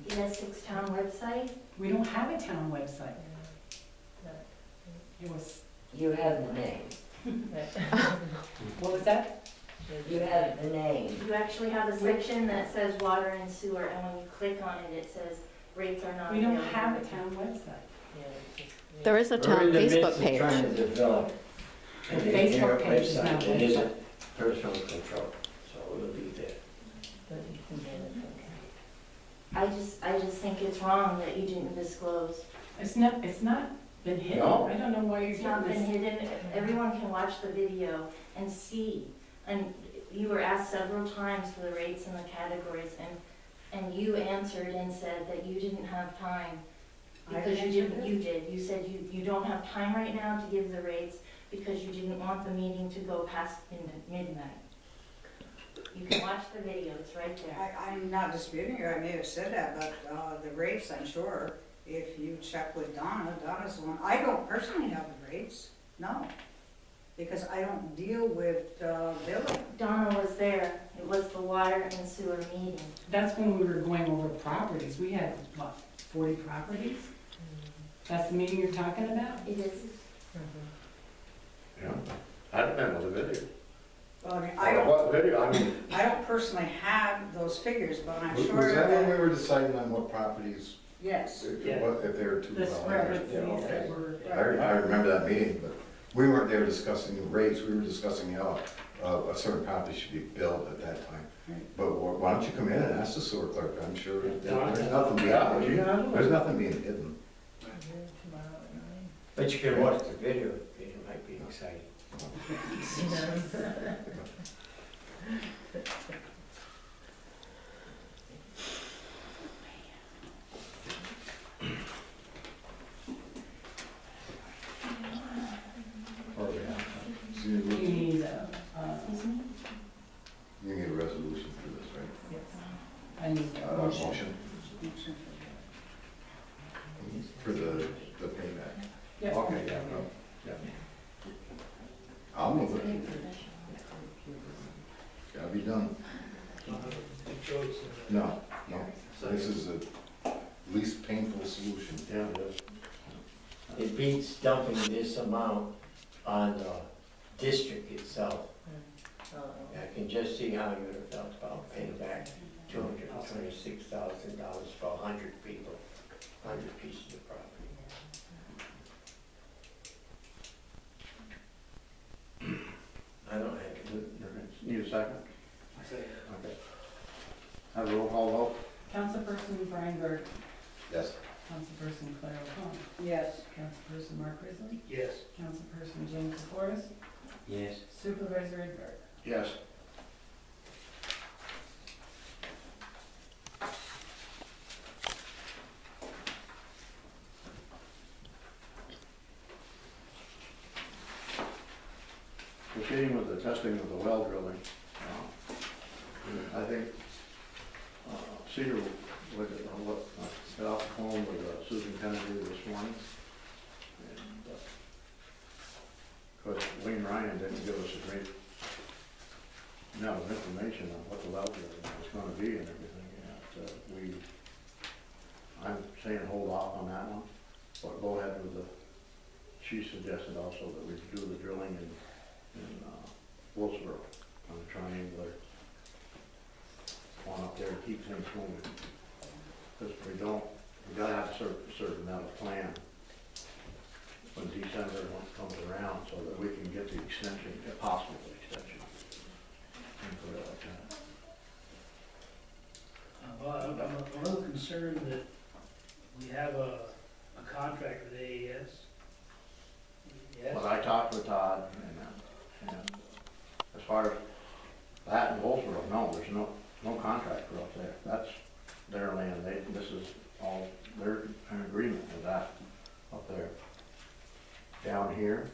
the Essex Town website? We don't have a town website. It was, You have the name. what was that? You have the name. You actually have a section that says water and sewer, and when you click on it, it says rates are not We available. don't have a town website. Yeah, it's just- There is a We're town in the midst Facebook of page. trying to develop The an Facebook engineer page is website not that website. isn't personal control, so it'll be there. But you can get it from. I just think it's wrong that you didn't disclose. It's not been hidden. No. I don't know why you're It's not doing been this. hidden, everyone can watch the video and see. And you were asked several times for the rates and the categories, and you answered and said that you didn't have time. I Because you answered didn't, it. you did, you said you don't have time right now to give the rates because you didn't want the meeting to go past midnight. You can watch the video, it's right there. I'm not disputing you, I may have said that, but the rates, I'm sure, if you check with Donna, Donna's the one, I don't personally have the rates, no. Because I don't deal with billing. Donna was there, it was the water and sewer meeting. That's when we were going over properties. We had, what, 40 properties? That's the meeting you're talking about? It is. Yeah, I remember the video. Well, I mean, What video, I mean, I don't personally have those figures, but I'm Was sure that when we that, were deciding on what properties, yes. if Yeah. if they were too The well? discrepancies okay. that were. I remember that meeting, but we weren't there discussing the rates, we were discussing how a certain property should be billed at that time. Right. But why don't you come in and ask the sewer clerk, I'm sure there's Yeah. nothing Yeah, being, you know. there's nothing being hidden. But you can watch the video, it might be exciting. Or, so You you need you need a resolution for this, right? yes. I need a motion. Motion for the payback. Yeah. okay, yeah, no, yeah. I'll move it. Gotta be done. Good choice. No, this is the least painful solution. Yeah, it is. It beats dumping this amount on the district itself. I can just see how you would have felt about paying back $226,000 for 100 people, 100 pieces of property. I don't have it. Need a second? I say, Okay. Have a roll call vote? Councilperson Brian Bird, Yes. Councilperson Claire O'Connor, Yes. Councilperson Mark Risley, yes. Councilperson James DeForest, Yes. Supervisor Ed Bird. Yes. Proceeding with the testing of the well drilling, I think Cedar, got off the phone with Susan Kennedy this morning. And, of course, Wayne Ryan didn't give us a great amount of information on what the well drilling was gonna be and everything. And, I'm saying hold off on that one, but go ahead with the, she suggested also that we do the drilling in Wolfsboro on the triangular one up there to keep things moving. Because we gotta have a certain amount of plan when December comes around so that we can get the extension, a possible extension. And put it like that. Well, I'm a little concerned that we have a contract with AES. Yes? When I talked with Todd, and as far as that in Wolfsboro, no, there's no contract for up there. That's their land, this is all, they're in agreement with that up there. Down here,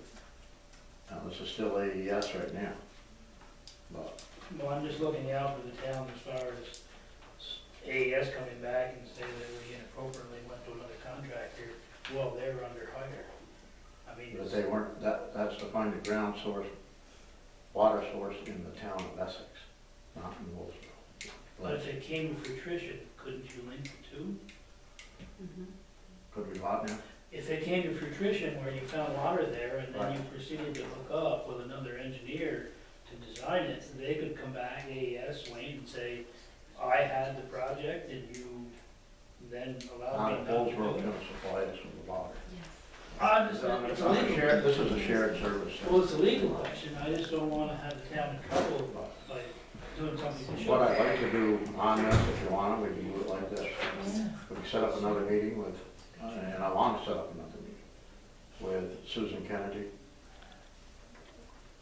now this is still AES right now, but, Well, I'm just looking out for the town as far as AES coming back and saying that we inappropriately went to another contractor. Well, they were under hire. I mean, but they weren't, that's to find a ground source, water source in the town of Essex, not in Wolfsboro. but if it came to fruition, couldn't you link the two? Could we lot now? If it came to fruition where you found water there and then you proceeded to hook up with another engineer to design it, they could come back, AES, Wayne, and say, I had the project, and you then allowed me not to Paul's do it. gonna supply us with the water. I understand, it's a legal. This is a shared service. Well, it's a legal question, I just don't wanna have the town in trouble by doing something we shouldn't. What I'd like to do on this, if you want, we can do it like this. We can set up another meeting with, and I want to set up another meeting with Susan Kennedy,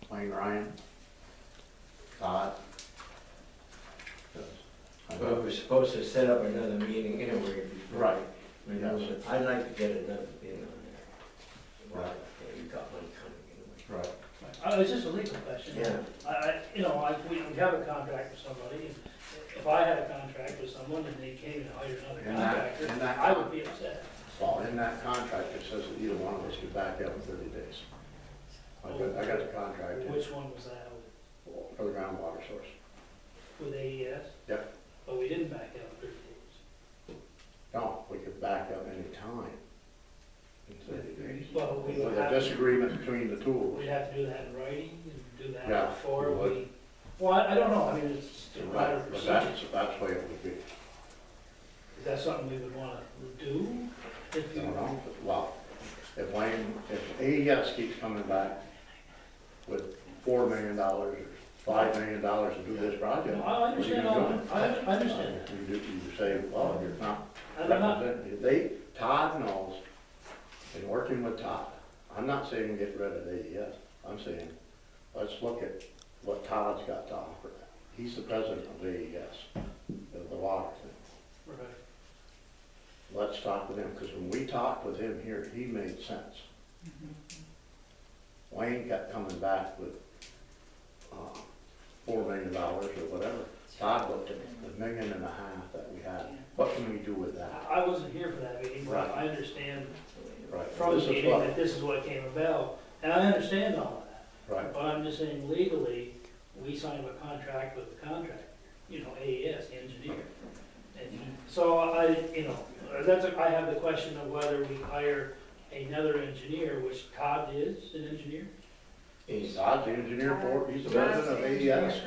Wayne Ryan, Todd. 'Cause I Well, know- we're supposed to set up another meeting anyway. before Right. we do it. I'd like to get another meeting on there. Right. Yeah, you got one coming anyway. Right. It's just a legal question. Yeah. We have a contract with somebody, and if I had a contract with someone and they came and hired another In that- contractor, in that I would be upset. Well, in that contract, it says that either one of us could back out in 30 days. I got the contract in Which one was that for the groundwater source. with AES? Yep. But we didn't back out in 30 days. No, we could back out any time in 30 days. Well, we would With a have to, disagreement between the two of us. we'd have to do that in writing and do that Yeah, before we would. we, well, I don't know, I mean, it's just a matter of But procedure. that's the way it would be. Is that something we would wanna do? If I you, don't know, well, if AES keeps coming back with $4 million or $5 million to do this project. No, I understand all that. I understand that. You say, well, you're not I'm not, representing, Todd knows, in working with Todd, I'm not saying get rid of AES, I'm saying, let's look at what Todd's got to offer. He's the president of AES, of the water thing. right. Let's talk with him, because when we talked with him here, he made sense. Wayne kept coming back with $4 million or whatever. Todd looked at the $1.5 million that we had. What can we do with that? I wasn't here for that meeting, but Right. I understand Right. from the This is meeting what- that this is what came about, and I understand all of that. Right. But I'm just saying legally, we signed a contract with the contractor, AES, the engineer. And so I have the question of whether we hire another engineer, which Todd is an engineer. Todd's the engineer for, he's the president of AES.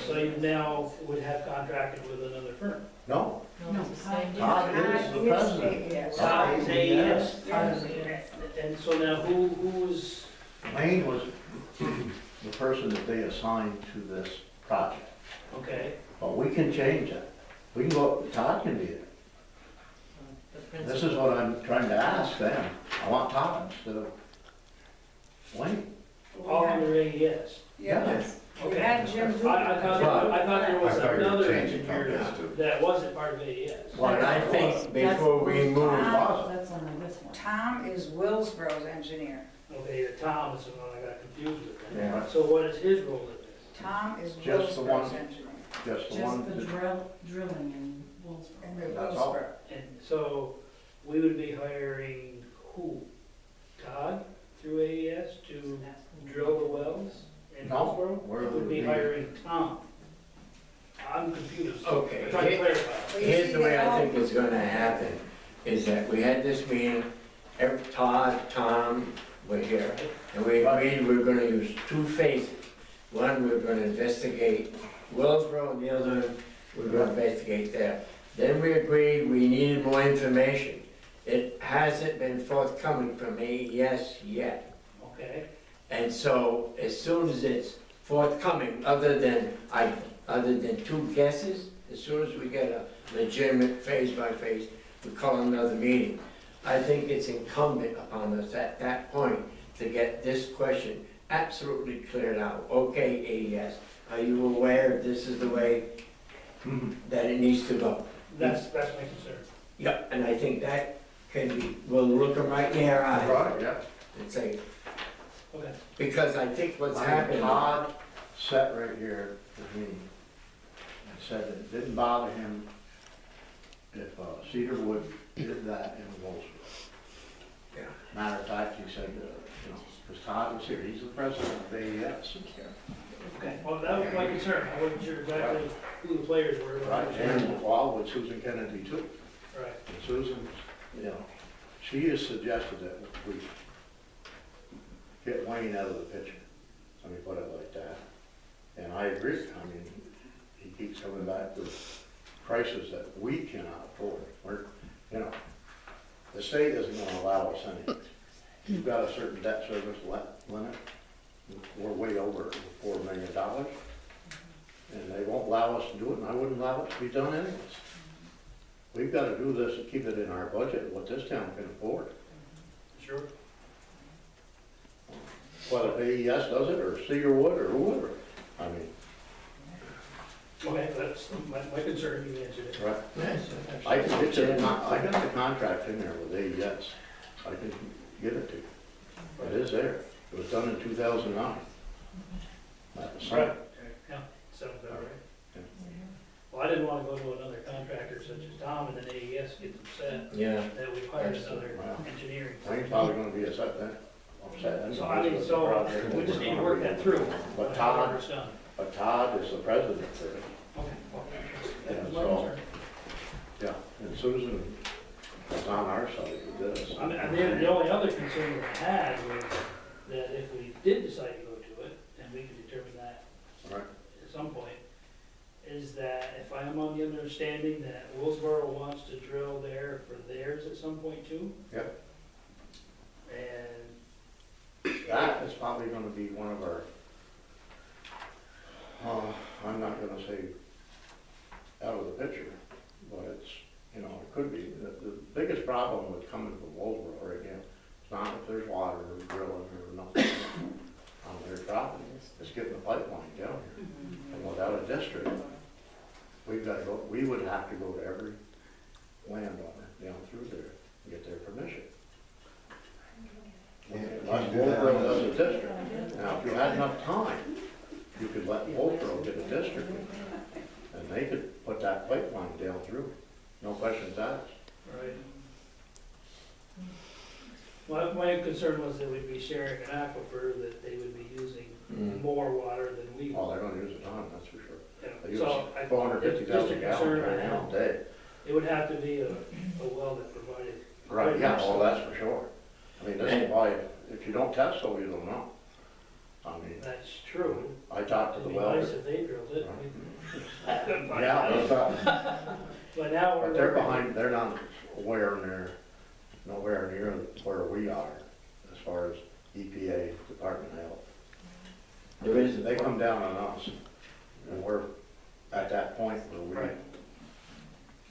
So you now would have contracted with another firm. No, No, it's the same. Todd is the president. Todd is AES. Yes. And so now who's, Wayne was the person that they assigned to this project. okay, But we can change that. We can go, Todd can be it. This is what I'm trying to ask them. I want Todd instead of Wayne. all under AES. Yes. We Okay. had Jim do I it. thought there was I thought you were another changing engineer companies too. that wasn't part of AES. But I think before we move, That's only this one. Tom is Willsboro's engineer. Okay, Tom is the one I got confused with. then. Yeah. So what is his role in this? Tom is Just the one. Willsboro's engineer. Just the Just one. the that- drilling in Wolfsburg. And That's all. Willsboro. And so we would be hiring who? Todd through AES to drill the wells in No, Hillsborough? where We would would be we- hiring Tom. I'm confused. Okay, I'm trying to here- clarify. here's the way I think it's gonna happen, is that we had this meeting, Todd, Tom were here, and we agreed we were gonna use two phases. One, we were gonna investigate Willsboro, and the other, we were gonna investigate there. Then we agreed we needed more information. It hasn't been forthcoming from AES yet. Okay, And so, as soon as it's forthcoming, other than two guesses, as soon as we get a legitimate phase by phase, we call another meeting. I think it's incumbent upon us at that point to get this question absolutely cleared out. Okay, AES, are you aware this is the way that it needs to go? that's my concern. Yep, and I think that can be, we'll look them right in their eyes Right, yeah. and say, Okay, because I think what's I mean, happening. Todd sat right here with me and said that it didn't bother him if Cedarwood did that in Wolfsburg. Yeah. Matter of fact, he said, because Todd was here, he's the president of AES. okay, well, that was my concern, I wasn't sure exactly who the players were. Right, and well, with Susan Kennedy too. Right. And Susan, she has suggested that we get Wayne out of the picture. Let me put it like that. And I agree, I mean, he keeps coming back with prices that we cannot afford. We're, you know, the state isn't gonna allow us anything. You've got a certain debt service limit, we're way over $4 million, and they won't allow us to do it, and I wouldn't allow it to be done anyways. We've gotta do this and keep it in our budget, what this town can afford. Sure. Whether AES does it, or Cedar Wood, or whoever, I mean, Okay, that's my concern, you answered it. right. I can get you, I got the contract in there with AES, I can give it to you. It is there, it was done in 2009. Right, yeah, sounds about right. Well, I didn't wanna go to another contractor such as Tom, and then AES gets upset Yeah. that we hired That's another wow. engineering. Wayne's probably gonna be upset then. So I mean, so we just need to work that through. But however Todd, it's done. but Todd is the president there. Okay, well, Yeah, that's my so- concern. Yeah, and Susan was on our side with this. I mean, the only other concern I had was that if we did decide to go to it, and we could determine that Right. at some point, is that if I am on the understanding that Willsboro wants to drill there for theirs at some point too? Yep. And That is probably gonna be one of our, I'm not gonna say out of the picture, but it's, you know, it could be. The biggest problem with coming from Wolfboro right now, it's not if there's water or drilling or nothing on their property, it's getting the pipeline down here. And without a district, we've gotta go, we would have to go to every landowner down through there and get their permission. Unless Wolfboro does a district. Now, if you had enough time, you could let Wolfboro get a district, and they could put that pipeline down through, no questions asked. right. My concern was that we'd be sharing an aquifer, that they would be using more water than we Oh, would. they're gonna use a ton, that's for sure. They You use know, So I, 450,000 just a gallons concern right I now have. a day. It would have to be a well that provided. Right, yeah, well, that's for sure. I mean, this is why, if you don't test, so you don't know. I mean, That's true. I talked to It'd the be nice welder. if they drilled it. Yeah, that's right. But now we're. But they're behind, they're not nowhere near where we are, as far as EPA, Department of Health. There is, They come down on us, and we're at that point where we. Right.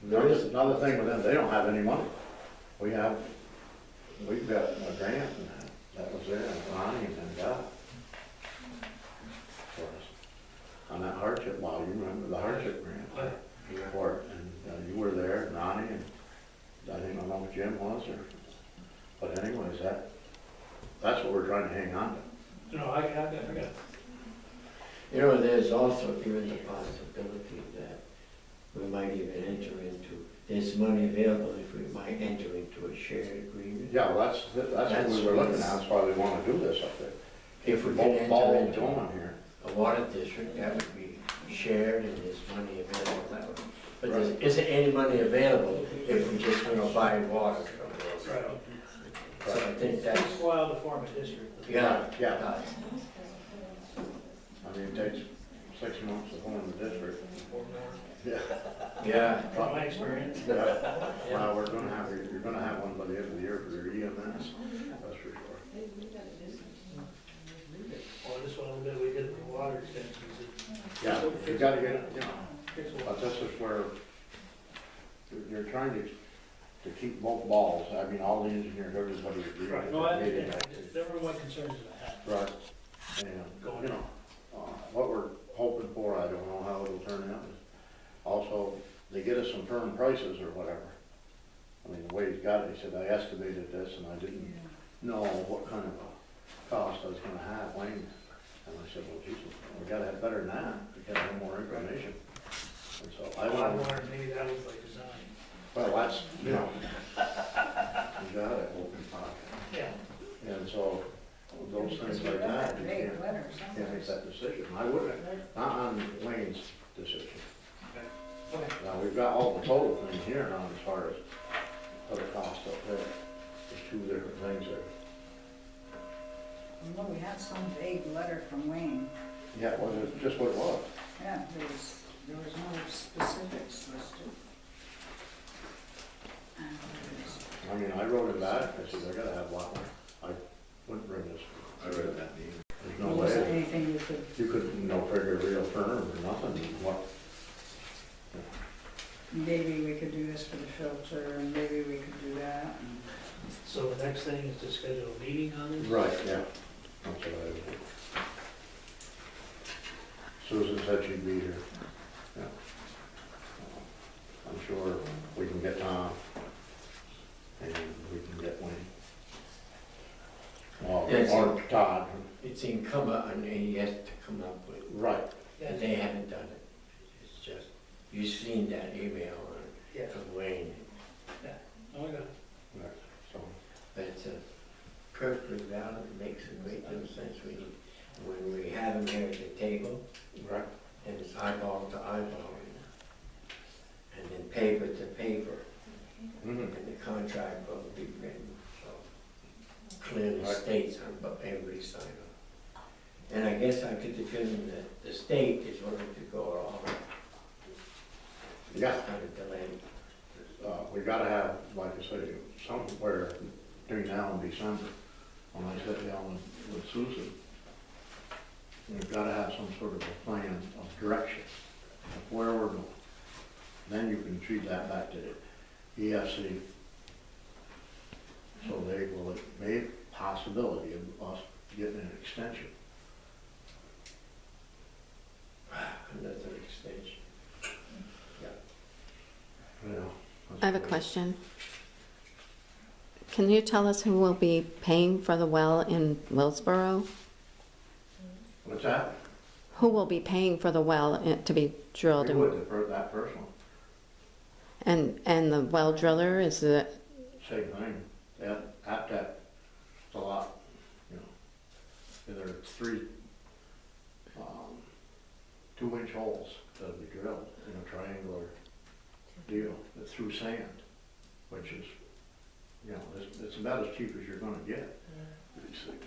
there is, Another thing with them, they don't have any money. We've got a grant that was there, and Ronnie and God. For us. On that hardship, well, you remember the hardship grant for it, and you were there, and Ronnie, and I don't know if Jim was, or, but anyways, that's what we're trying to hang on to. No, I got it. you know, there's also even the possibility that we might even enter into, there's money available if we might enter into a shared agreement. Yeah, well, that's what we were looking at, that's why we wanna do this up there. If we Both can enter balls into going here. a water district, that would be shared and there's money available that way. But there isn't any money available if we're just gonna buy water from this. Right. So I think It that's, takes a while to form a district. yeah, Yeah. I mean, it takes 6 months to form the district. Or more, Yeah. yeah. from my experience. Yeah. Well, you're gonna have one by the end of the year for your EMS, that's for sure. Or this one that we did for water extensions. Yeah, you gotta get, you know, Takes a while. but this is where you're trying to keep both balls. I mean, all the engineers, everybody agrees. Right, no, I understand, there were my concerns that I had. Right, and, you know, what we're hoping for, I don't know how it'll turn out, is also, they get us some firm prices or whatever. I mean, the way he's got it, he said, I estimated this and I didn't know what kind of a cost I was gonna have, Wayne. And I said, well, Jesus, we gotta have better than that, we gotta have more information. And so I I went, wondered, maybe that was by design. well, that's, you know, you got it, open pocket. Yeah. And so, those things like that, you can't make that decision. I wouldn't, not on Wayne's decision. Okay. Now, we've got all the total things here now as far as other costs up there. There's 2 different things there. Well, we had some vague letter from Wayne Yeah, well, it's just what it was. Yeah, there was no specifics listed. I mean, I wrote it back, I said, I gotta have lot line. I wouldn't bring this. I read it that meeting. There's no Wasn't way. anything you could, You couldn't, no figure real firm or nothing, what, maybe we could do this for the filter, and maybe we could do that, and So the next thing is to schedule a meeting on this? right, yeah. That's what I would do. Susan said she'd be here. Yeah. I'm sure we can get Tom and we can get Wayne. Yes. Or Todd. It's incumbent on he has to come up with, Right. and they haven't done it. It's just, you've seen that email Yeah. from Wayne, Oh, I got it. Right. So, but it's a perfectly valid, it makes a great deal of sense when we have him here at the table, right. and it's eyeball to eyeball, and then paper to paper, Mhm. and the contract will be written, so clearly Right. states on, but everybody sign on. And I guess I could determine that the state is willing to go along. Yeah. It's kind of delayed. We gotta have, like I say, somewhere between now and December, when I sit down with Susan, we've gotta have some sort of a plan of direction of where we're going. Then you can feed that back to the EFC. So they will make possibility of us getting an extension. Another extension. You know, I have a question. Can you tell us who will be paying for the well in Willsboro? What's that? Who will be paying for the well to be drilled? We would, that person, And the well driller is the, same thing. At that, it's a lot, you know. There are 3 2-inch holes that'll be drilled in a triangular deal through sand, which is, you know, it's about as cheap as you're gonna get. These things,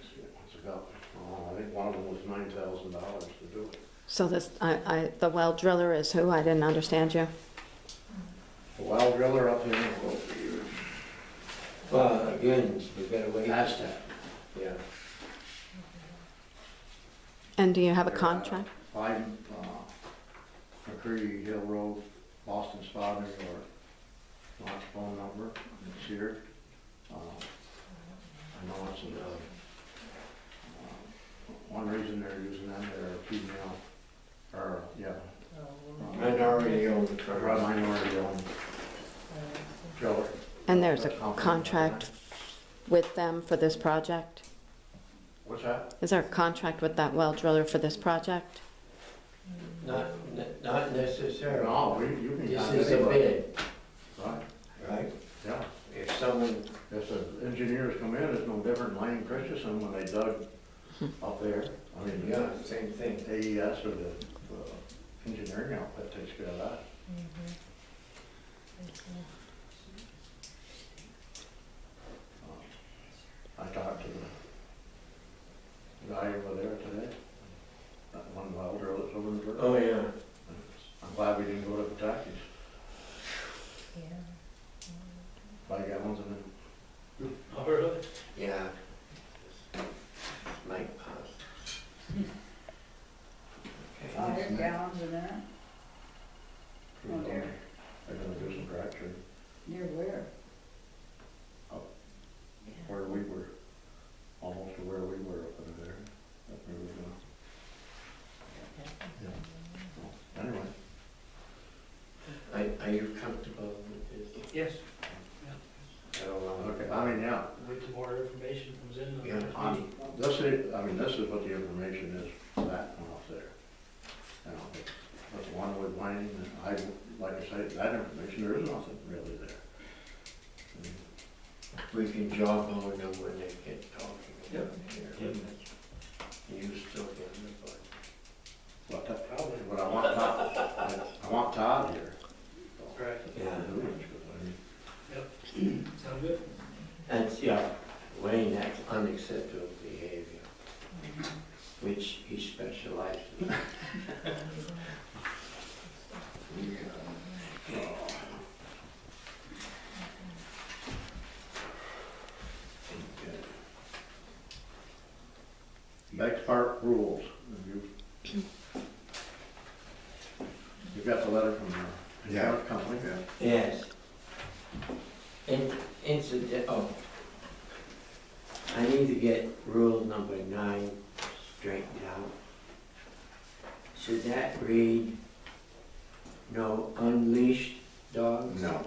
it's about, I think one of them was $9,000 to do it. so this, the well driller is who? I didn't understand you. The well driller up there will be Well, again, we've got to wait. Aztec. Yeah. And do you have a contract? 5 McCree Hill Road, Boston Spa, New York. Lots of phone number, it's here. I know it's one reason they're using them, they're a female, or, yeah. Minority owned Or a firm. minority owned driller. And there's a contract with them for this project? What's that? Is there a contract with that well driller for this project? Not necessarily. No, you can. This contact is a anybody. bid, Right, right? yeah. If someone, If the engineers come in, it's no different than Lane Christensen when they dug up there. I mean, yeah, same thing. AES or the engineering outfit takes care of that. I talked to the guy over there today, that one welder that's over in the. Oh, yeah. I'm glad we didn't go to Kentucky's. 5 gallons and then. Oh, really? Yeah. Might pass. 5 gallons a minute, Oh, dear. They're gonna do some fracturing near where? where we were, almost to where we were up in there. Up where we were. Yeah. Well, anyway, Are you comfortable with this? Yes. I don't know. okay, I mean, yeah, Wait till more information comes in. on the Yeah, next on, meeting. this is what the information is for that one off there. You know, that's one with Wayne, and I, like I say, that information, there is nothing really there. We can jog on them when they get talking. Yep. Here. You still get them, but. But I want Todd, I want Todd here. Right. Yeah. Sound good? That's, yeah, Wayne, that's unacceptable behavior. which he specializes in. Bex Park rules. You got the letter from the insurance company? Yes. Oh. I need to get rule number 9 straightened out. Should that read, no unleashed dogs? No,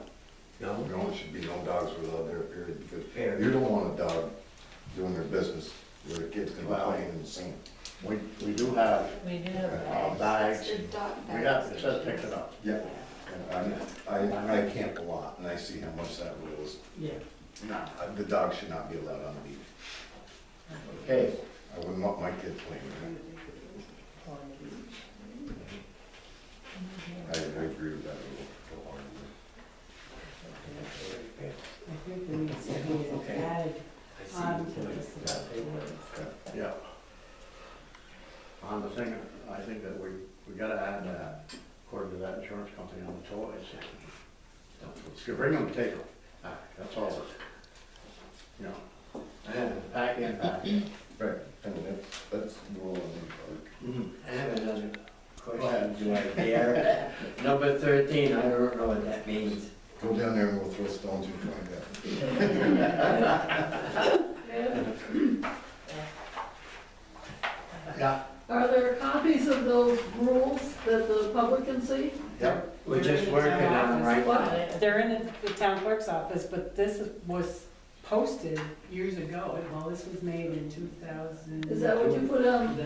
No? there should be no dogs without their period, because Period. you don't want a dog doing their business where the kids can be Well, playing in the sand. We do have We do have bags. The dog We bags. have, it says pick it up. Yeah, and I camp a lot, and I see how much that rule is. Yeah. No, the dog should not be allowed on the beach. Okay. I wouldn't want my kid playing with it. I agree with that rule wholeheartedly. I think there needs to be an added on to this about toys. Yeah. On the thing, I think that we gotta add that, according to that insurance company on the toys. If you bring them, take them back, that's all. You know, and pack in, pack. Right, and that's the rule in the park. I have another Go ahead. question. Do I dare? Number 13, I don't know what that means. Go down there and we'll throw stones and find out. Yeah, Are there copies of those rules that the public can see? yeah. We're just working on it right now. They're in the town clerk's office, but this was posted years ago. Well, this was made in 2000. Is that what you put on the?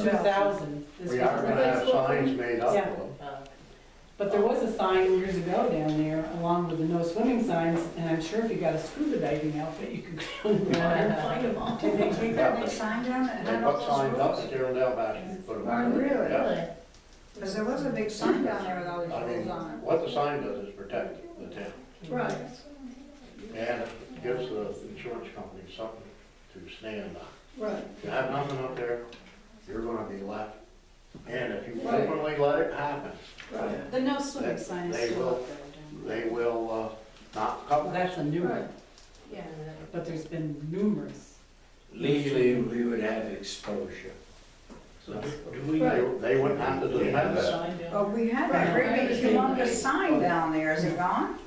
2000. This We was- are gonna have signs made up Yeah. of them. But there was a sign years ago down there, along with the no swimming signs, and I'm sure if you got a scuba diving outfit, you could go in the water and find them all. Did they take that big sign down that They had all put those signs up rules? and tear them down back and put them back. Oh, really? Yeah. Because there was a big sign down there with all these I mean, rules on it. what the sign does is protect the town. Right, And it gives the insurance company something to stand on. right. If you have nothing up there, you're gonna be left. And if you Right. openly let it happen, Right. The no swimming They- sign is they still will- up there, don't they? they will, not Well, cover. that's a new Right. one, Yeah. but there's been numerous. Legally, we would have exposure. So do we? They wouldn't have to do that. Sign down? But we had that Right. great big humongous sign down there, is it gone?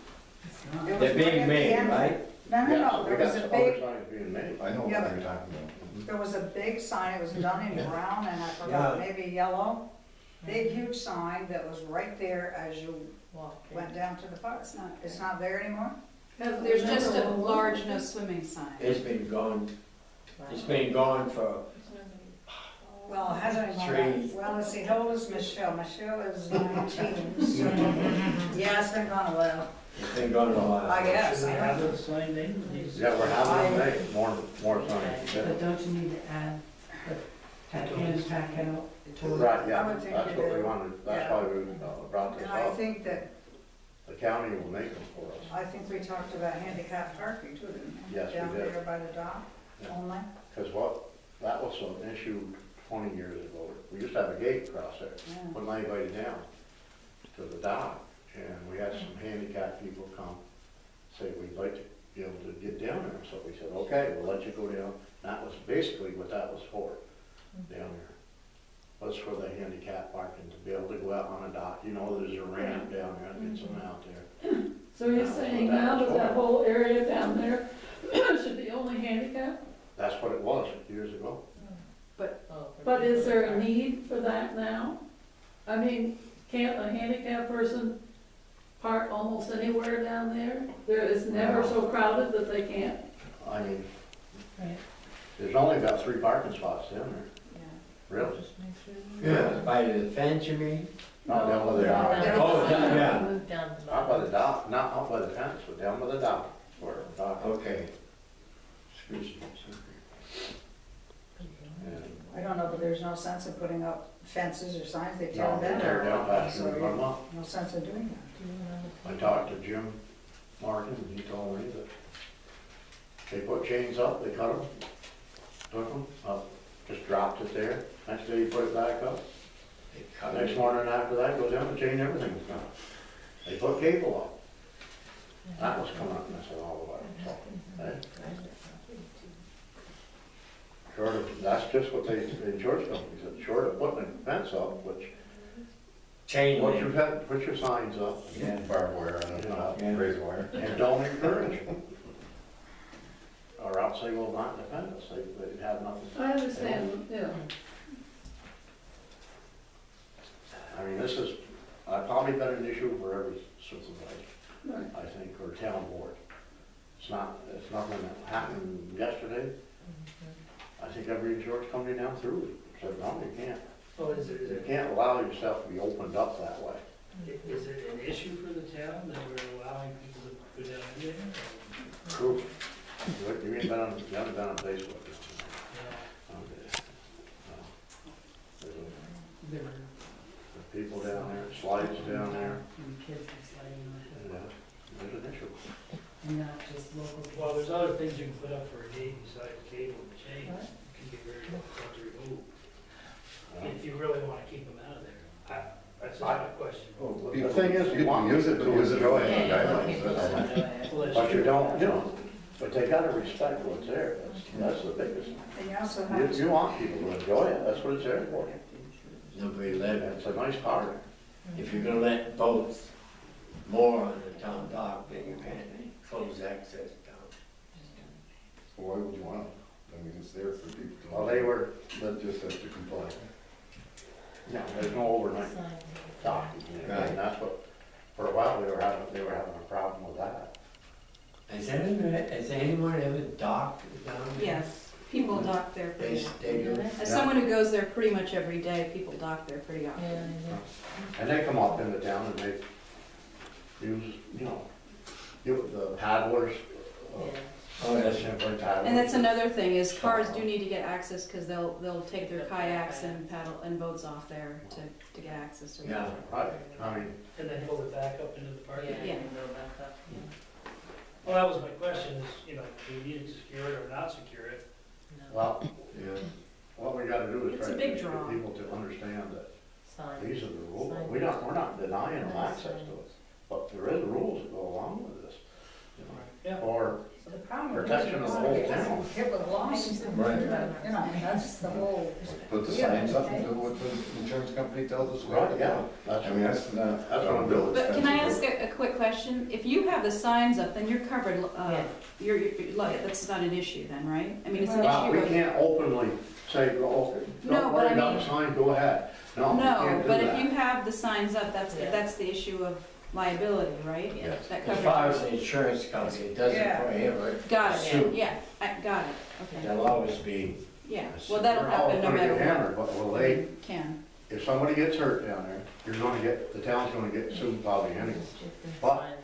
It's not- It was They're right being at the made, end. right? No, no, Yes, no, we there got was a some big, other signs being made. I know what Yeah, you're but- talking about. there was a big sign, it was done in brown and I forgot, Yeah. maybe yellow. Big huge sign that was right there as you walk in. went down to the park. It's not, It's not there anymore? Hasn't there's been just there a long. large no swimming sign. It's been gone, it's been gone for, Well, it hasn't gone Three. up. Well, let's see, how old is Michelle? Michelle is 19, so, yeah, it's been gone a while. it's been gone a while. I guess. Should we have a sign name? Yeah, we're having them made, more signs. But don't you need to add the pack in, pack out? Right, yeah, I would think that's you what we do. wanted, that's Yeah. why we brought this And I up. think that, The county will make them for us. I think we talked about handicap parking too, didn't we? Yes, we Down did. there by the dock Yeah. only. Because that was an issue 20 years ago. We used to have a gate across there, Yeah. wouldn't let anybody down to the dock. And we had some handicapped people come, say, we'd like to be able to get down there. So we said, okay, we'll let you go down. That was basically what that was for, down there. Was for the handicap parking, to be able to go out on a dock. You know, there's a ramp down there, and get some out there. So you're saying now that that whole area down there should be only handicap? That's what it was years ago. Oh, for But is people there that a need for that now? I mean, can't a handicapped person park almost anywhere down there? There is never so crowded that they can't? I mean, Right. there's only about 3 parking spots down there, Yeah. really. Yeah, by the fence, you mean? Not down by the Down dock. the Oh, bottom. yeah. Move down to the Not by bottom. the dock, not out by the fence, but down by the dock, where the dock is. Okay. Excuse me. And I don't know, but there's no sense in putting up fences or signs, they tear no, them they down. tear down fast So, and run them up. no sense in doing that. I talked to Jim Martin, and he told me that they put chains up, they cut them, took them, up, just dropped drops it there, next day you put it back up. They cut Next it. morning after that, goes down the chain, everything's gone. They put cable up. That was coming up, and I said, oh, what, so, eh? Short of, that's just what the insurance company said, short of putting a fence up, which, Chain what link. you've had, put your signs up. Yeah, barbed wire and Yeah. razor wire. And don't encourage them. Or else they will not defend us, they have nothing. I understand, yeah. I mean, this is, probably been an issue for every supervisor, Right. I think, or town board. It's nothing that happened yesterday. I think every insurance company down through said, no, you can't. So is You it, can't allow yourself to be opened up that way. is it an issue for the town that we're allowing people to go down in there? True. You ain't been on, you haven't been on Facebook. There's people down there, slides down there, And kids are sliding on and, there's an issue. it, and not just local kids. Well, there's other things you can put up for a gate besides the cable and chain. What? It can be very difficult to remove, Uh, if you really wanna keep them out of there. That's just my question. The thing is, you want use it, but use it enjoy within the Yeah, guidelines. people That's all. enjoy it. Well, that's But you true. don't, but they gotta respect what's there, that's the biggest. And you also have You want people to enjoy it, that's what it's there for. Nobody let it. It's a nice park. If you're gonna let boats more on the town dock, then you can't close access down. Why would you want it? I mean, it's there for people to. Well, they were, That just has to comply. there's no overnight docking, Right. and that's what, for a while, they were having a problem with that. Has anyone ever docked down there? Yes, people dock there They, pretty they do? As someone who goes there pretty much every day, people dock there pretty often. Yeah, And they come up into town and they use, the paddlers, yeah. Oh, that's, simply paddlers. And that's another thing, is cars do need to get access, because they'll take their kayaks and paddle, and boats off there to get access to them. yeah. Right, I mean, And then pull it back up into the park. Yeah, Yeah. you can go back up, yeah. Well, that was my question, is, do we need to secure it or not secure it? No. well, Yeah. what we gotta do is It's try a to big get draw. people to understand that Sign. these are the rules. Sign. We're not denying them access to it, but there is rules that go along with this. Yeah. Or The problem protection of the whole town. hit with lawsuits, Right. that's the whole. Put the signs up and do what the insurance company tells us. we have to Right, yeah, do. that's, I mean, that's not. That's what I'm doing. But can I ask a quick question? If you have the signs up, then you're covered, Yeah. that's not an issue then, right? I mean, it's an well, we issue of. can't openly say, well, okay, No, don't but worry I about mean- the sign, go ahead. No, we No, can't do but if that. you have the signs up, Yeah. that's the issue of liability, right? Yes. That As covers. far as the insurance company, it doesn't Yeah. prohibit. Got it, Suit. yeah, I got it, okay, There'll always be, yeah, well, that'll You're all happen no gonna matter get what. hammered, but will they, Can, if somebody gets hurt down there, the town's gonna get sued probably anyway. Stick the But- signs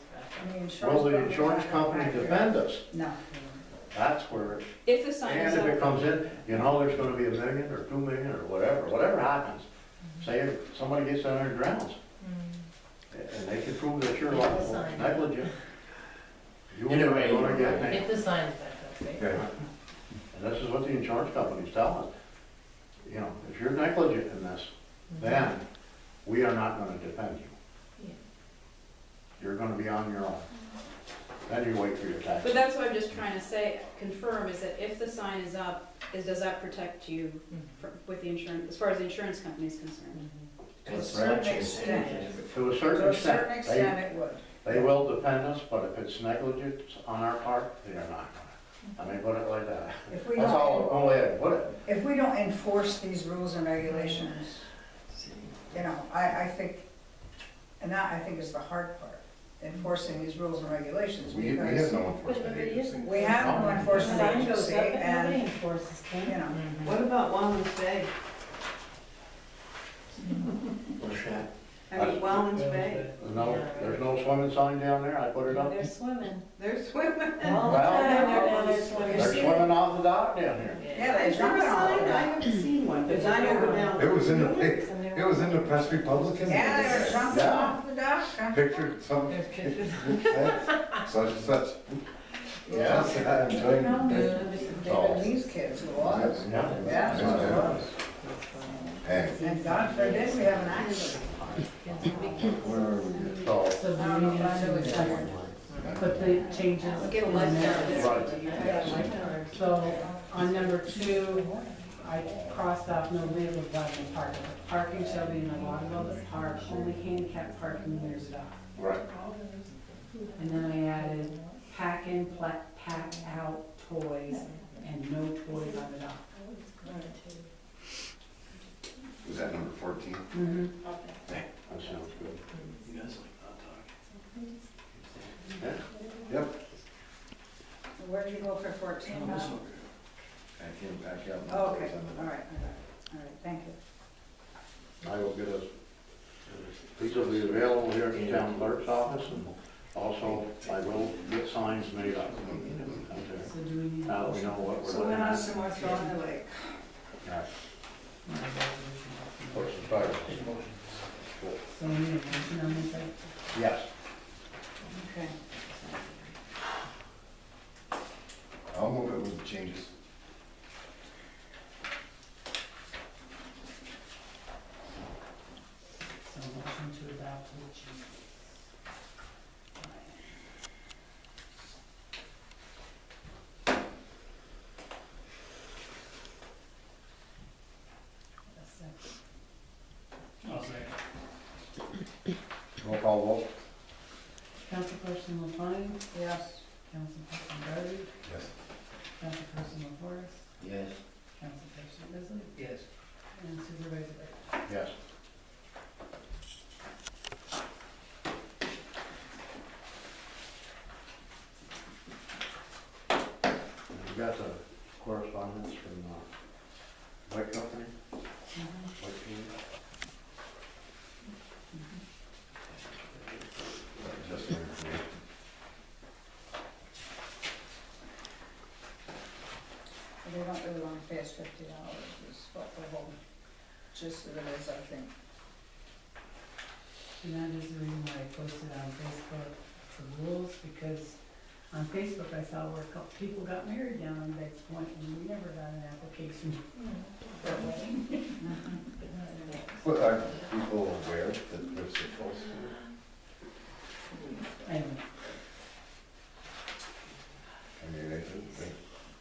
back up. Will the insurance company defend us? No. That's where, if the sign is and if it up, comes in, there's gonna be $1 million or $2 million or whatever happens. Say if somebody gets down there and drowns, and they can prove that you're liable, Sign. negligent. You are Anyway, gonna get paid. Get the signs back up, right? Okay. And this is what the insurance companies tell us. If you're negligent in this, then we are not gonna defend you. Yeah. You're gonna be on your own. Then you wait for your but taxes. that's what I'm just trying to say, confirm, is that if the sign is up, does that protect you with the insurance, as far as the insurance company is concerned? as To a certain much as extent. anything. To a To certain a certain extent, extent it would. they will defend us, but if it's negligence on our part, they are not gonna. I mean, put it like that. If we That's all, don't, the only way I can put it. if we don't enforce these rules and regulations, I think, and that I think is the hard part, enforcing these rules and regulations. We have because no enforcement agency. We have no enforcement Sign goes agency up and nobody and, enforces, can it? What about Wallens Bay? What's that? I mean, Wallens Bay, There's no swimming sign down there, I put it up. They're swimming. they're swimming. Well, they're swimming off the dock down here. yeah, they Is there jump a sign? I on. haven't seen one, because I never down. It was in the Press Republican. Yeah, they were jumping Yeah. off the dock. Pictured some, There's pictures. such and such. Yeah. I'm enjoying it. Even these kids were alive. Yeah. Yeah, so it was. And God forbid we have an accident. Where are we? So, So I do don't we know need if I know to exactly. put the changes Get a in lifeguard. there? right, So on number 2, I crossed off no vehicles allowed in the park. Parking shall be in a allotable park, only handicap parking near the dock. right. And then I added pack in, pack out toys, and no toys on the dock. Was that number 14? Mm-hmm. That sounds good. You guys like that talk? Yeah, Yep. Where did you go for 14, Bob? Back out. Oh, okay, all right, thank you. I will get us, these will be available here at the town clerk's office, and also I will get signs made up. So do we need? Now that we know what we're So looking we're not at. somewhere throwing the lake. Right. Push the fire. So we need a motion on this? Yes. Okay. I'll move it with the changes. So motion to adopt with changes. A second. I'll say. Roll call vote? Councilperson LaFawn, Yes. Councilperson Darby, Yes. Councilperson LaForest, Yes. Councilperson Bisley, Yes. and Supervisor Wright. Yes. We got the correspondence from, White Company, White Team. Just for information. They don't really want to pay us $50 is what the whole gist of it is, I think. And that is the reason why I posted on Facebook the rules, because on Facebook I saw where a couple people got married down on Beck's Point, and we never got an application for a wedding. But are people aware that they're supposed to? Anyway, I mean, they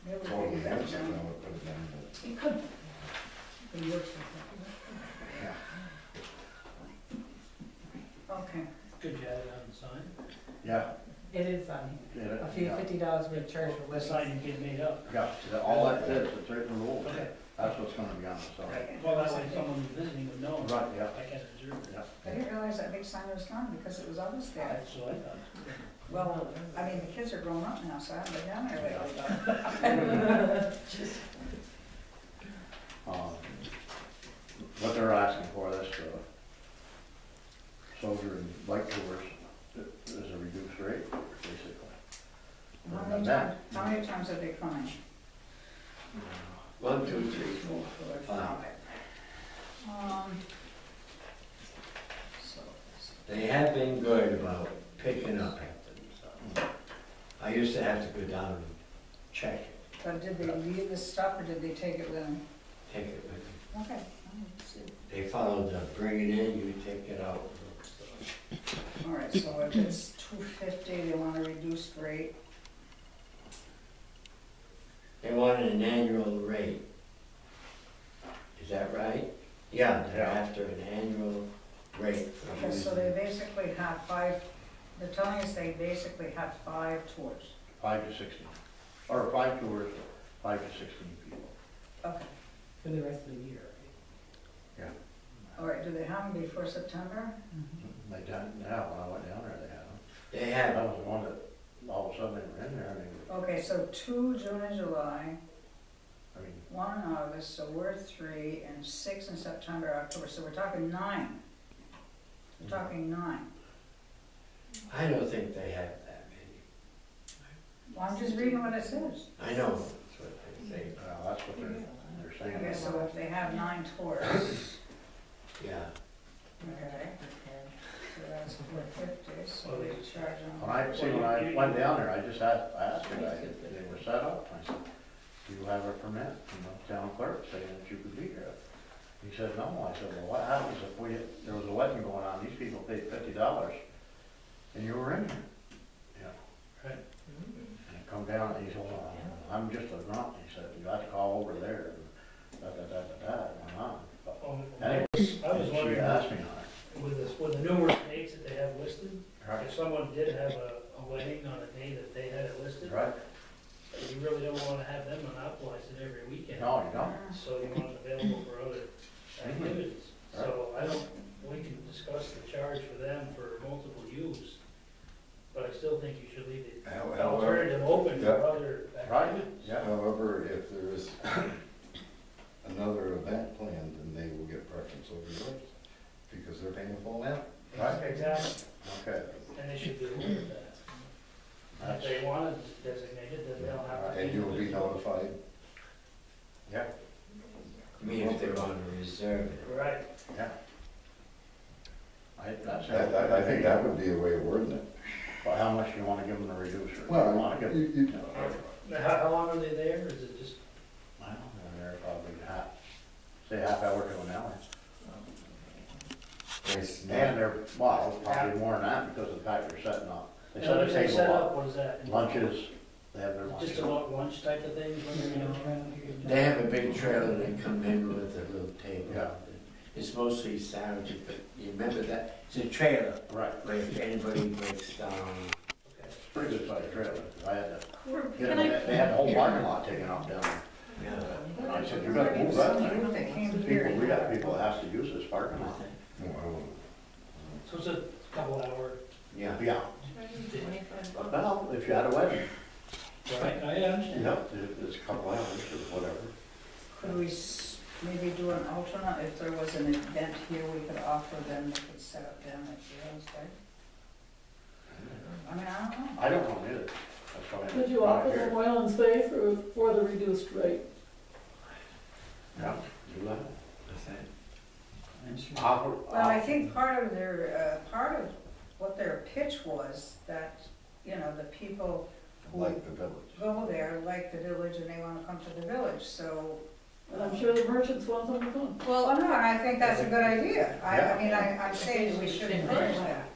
They would totally figure that have to out. know what could have done, but. it could, but it works like Okay. Could you add it on the sign? Yeah. that. It is on Get here. it? A few Yeah. $50 we charge for The weddings. sign you get made up. Yeah, all that is, it's right in the rules. Okay. That's what's gonna be on the sign. Well, that way someone visiting would know. Right, yeah. I can reserve it. Yeah. I didn't realize that big sign was gone because it was always there. That's what I thought. Well, I mean, the kids are grown up now, so I haven't been down there lately. What they're asking for, this, soldier and bike tours is a reduced rate, basically. How many times are they coming? 1, 2, 3, 4, 5. So, They have been good about picking up. I used to have to go down and check it, but did they leave the stuff or did they take it with them? take it with them. Okay. They followed the bring it in, you take it out. All right, so if it's $250, they want a reduced rate. They want an annual rate. Is that right? Yeah, they're Yeah. after an annual rate. for Okay, so they using- basically have 5, they're telling us they basically have 5 tours. 5 to 16, or 5 tours, 5 to 16 people. Okay. For the rest of the year. Yeah. All right, do they have them before September? They done, yeah, when I went down there, they had them. They That have, was the one that, all of a sudden they were in there, and they were, Okay, so 2 June and July, I mean, 1 in August, so we're 3, and 6 in September, October, so we're talking 9. We're talking 9. I don't think they have that many. Well, I'm just reading what it says. I know, that's what they say, that's what they're saying. Okay, so if they have 9 tours, yeah. okay, so that's 450, so we charge them. When I went down there, I just asked the guy if they were set up. I said, do you have a permit from the town clerk saying that you could be here? He said, no. I said, well, what happens if there was a wedding going on, these people paid $50 and you were in here? Yeah. Right. And I come down and he said, well, I'm just a grunt. He said, you got to call over there and da-da-da-da-da, it went on. But I was she wondering, asked me on it. with the numerous dates that they have listed, Right. if someone did have a wedding on a day that they had it listed, Right? you really don't wanna have them monopolize it every weekend. No, you don't. So you want it available for other activities. So we can discuss the charge for them for multiple use, but I still think you should leave the However, alternative open for other Right, activities. yeah. however, if there is another event planned, then they will get preference over yours, because they're paying full now. Right. Exactly, Okay. and they should be aware of that. If they want it designated, then they'll have to. And you will be notified. Yeah, I mean, if they're on a reserve. Right. yeah. I think that would be a way of wording it. Well, how much do you want to give them to reduce it? Well, You want to give them, How long are they there, or is it just? well, they're probably half hour to an hour. And they're, well, probably more than that because of the fact they're setting up. They set a When they set table up, up, what is that? lunches, they have their lunch. Just a lunch type of thing? When they're They have a big trailer, they come in with a little table. Yeah. It's mostly sandwiches, but you remember that, it's a trailer, Right, where if anybody breaks down, it's a pretty good sized trailer. I had to, get Can them- I, they had the whole parking lot taken up down there. yeah. I said, you gotta move that thing. They came here. People, we got people that have to use this parking lot. So it's a couple hour, Yeah. Yeah, well, if you had a wedding, right, I understand. yep, it's a couple hours or whatever. Could we maybe do an alternate, if there was an event here, we could offer them, they could set up down at Zero's Day? I mean, I don't know. I don't know either. That's why I Could you brought offer it them here. Wayland's Bay for the reduced rate? Yeah, do that. What's that? Offer. Well, I think part of their, part of what their pitch was that, you know, the people who Like the village. go there like the village and they wanna come to the village, so. And I'm sure the merchants want them to come. Well, no, and I think that's a good idea. I mean, I'm saying we should encourage that.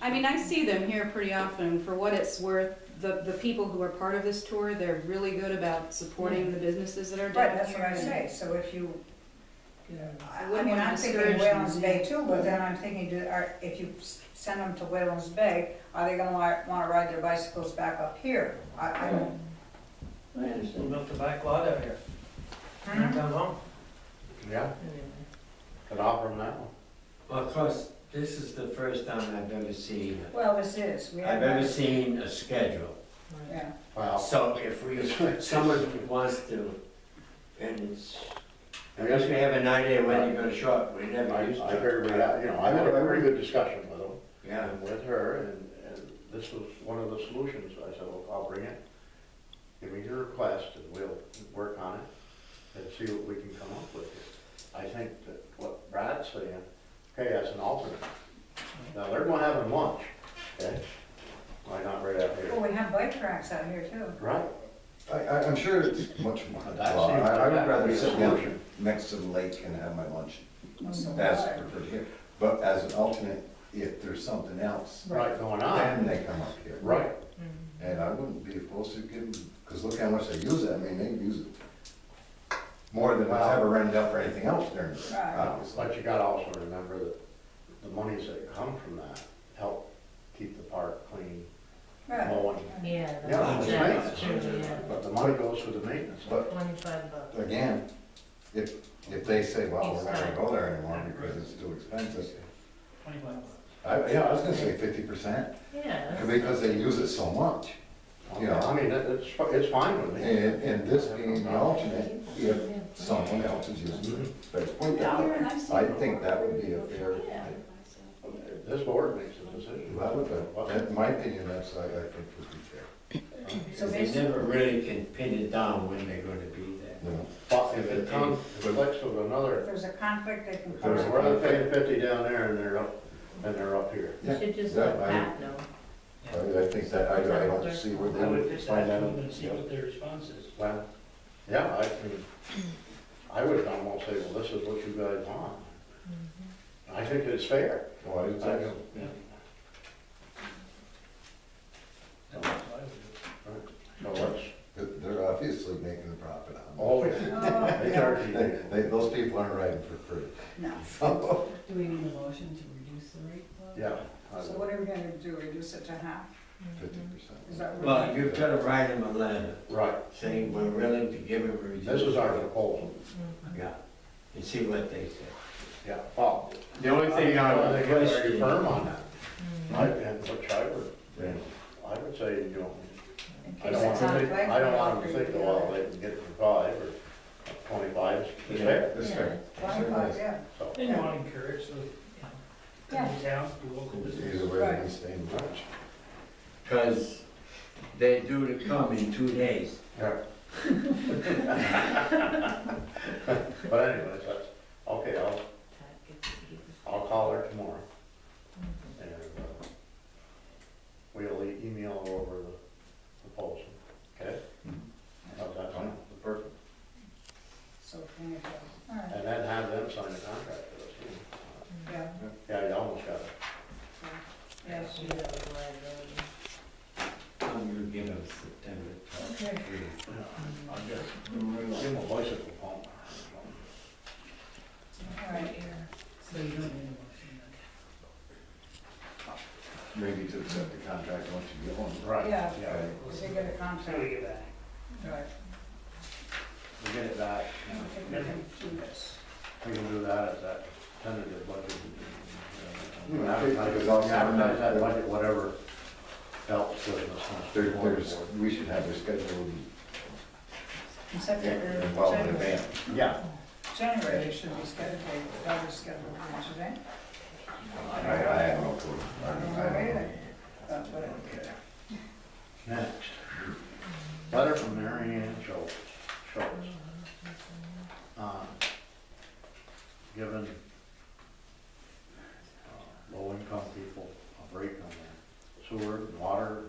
I mean, I see them here pretty often. For what it's worth, the people who are part of this tour, they're really good about supporting the businesses that are down Right, that's what I here. say, so if you, I I wouldn't mean, wanna I'm thinking discourage Whalens them, Bay yeah. too, but then I'm thinking, if you send them to Whalens Bay, are they gonna wanna ride their bicycles back up here? I don't. I understand. Move up the back lot out here. Hmm? Down home. Yeah, could offer them now. Well, of course, this is the first time I've ever seen, Well, this is, we I've have, ever seen a schedule. yeah. Well, So if someone wants to, and it's, I unless guess we have an idea when you're gonna show up, we I never used figured we to. had, I had a very good discussion with them. Yeah, And with her, and this was one of the solutions. I said, well, I'll bring it, give me your request, and we'll work on it, and see what we can come up with. I think that what Brad's saying, okay, as an alternate, now they're gonna have them lunch, okay? Why not right out Well, here? we have bike tracks out here too. Right, I'm sure it's much more. That Well, seems like I would that would rather be a sit down solution. next to the lake and have my lunch. So That's why? preferred here. But as an alternate, if there's something else, right going then on, they come up here. right. And I wouldn't be opposed to giving, because look how much they use it, I mean, they use it more than it's ever rented out for anything else during the day, Right. obviously. But you gotta also remember that the monies that come from that help keep the park clean, Right. mowing. Yeah, Yeah, that's, it's that's maintenance, true, yeah. but the money goes for the maintenance. But $25. again, if they say, well, we're not gonna go there anymore because it's too expensive, yeah, I was gonna say 50%, Yeah. because they use it so much. You know, I mean, it's fine with me. And this being the alternate, if someone else is using it, let's point that out. I think that would be a fair, This board makes a decision. that would, in my opinion, that's, I think would be fair. So they basically, never really can pin it down when they're gonna be there. You know? But if it conflicts with if another, there's a conflict, they can come There's up. where they're paying 50 down there and they're up here. You should just Yeah, let I- Pat know. I think that, I don't see where I they would would just find ask out. them and see what their response is. Well, yeah, I mean, I would almost say, well, this is what you guys want. I think it's fair. Well, I I do. don't- yeah. So let's, They're obviously making a profit on it. oh, yeah. They charge you. Those people aren't riding for free. No. So, Do we need a motion to reduce the rate? Yeah. I So would. what are we gonna do, reduce it to half? 50%. Is that what? Well, you've got to write them a letter Right, saying we're willing to give him a reduced. this is our proposal, Yeah, and see what they say. yeah, well. The only thing I think would very question. firm on that. And which I would say, you know, In I case don't want it's to not think, like I don't want for them you to think, do well, it. they can get it for 5 or 25, it's Yeah. fair, It's fair. 25, yeah. so. And you want to encourage the, Yeah. the town, the local business. Either way, they stay in touch. Because they do to come in 2 days. Yeah. But anyways, that's, okay, I'll call her tomorrow. And, we'll email her over the proposal, okay? How's that sound? Perfect. So, all right, And then have them sign the contract with us. yeah, Yeah, you almost got it. yes. I'm gonna give them September. Okay. I'll give him a bicycle pump. All right. So you don't need a motion Maybe to accept the contract once you get one. Right. Yeah. Yeah, So you get a So we contract. get that. Right. we get it back. I don't think we can do this. We can do that as that tentative budget. Hmm, Advertise advertise that budget, whatever helps with us. There's, we should have their schedule Except for well in January. advance. Yeah, January, it should be scheduled, that was scheduled for today. I have no clue. I don't know either. But whatever. next. Letter from Mary Ann Schultz. Given low-income people a break on their sewer, and water.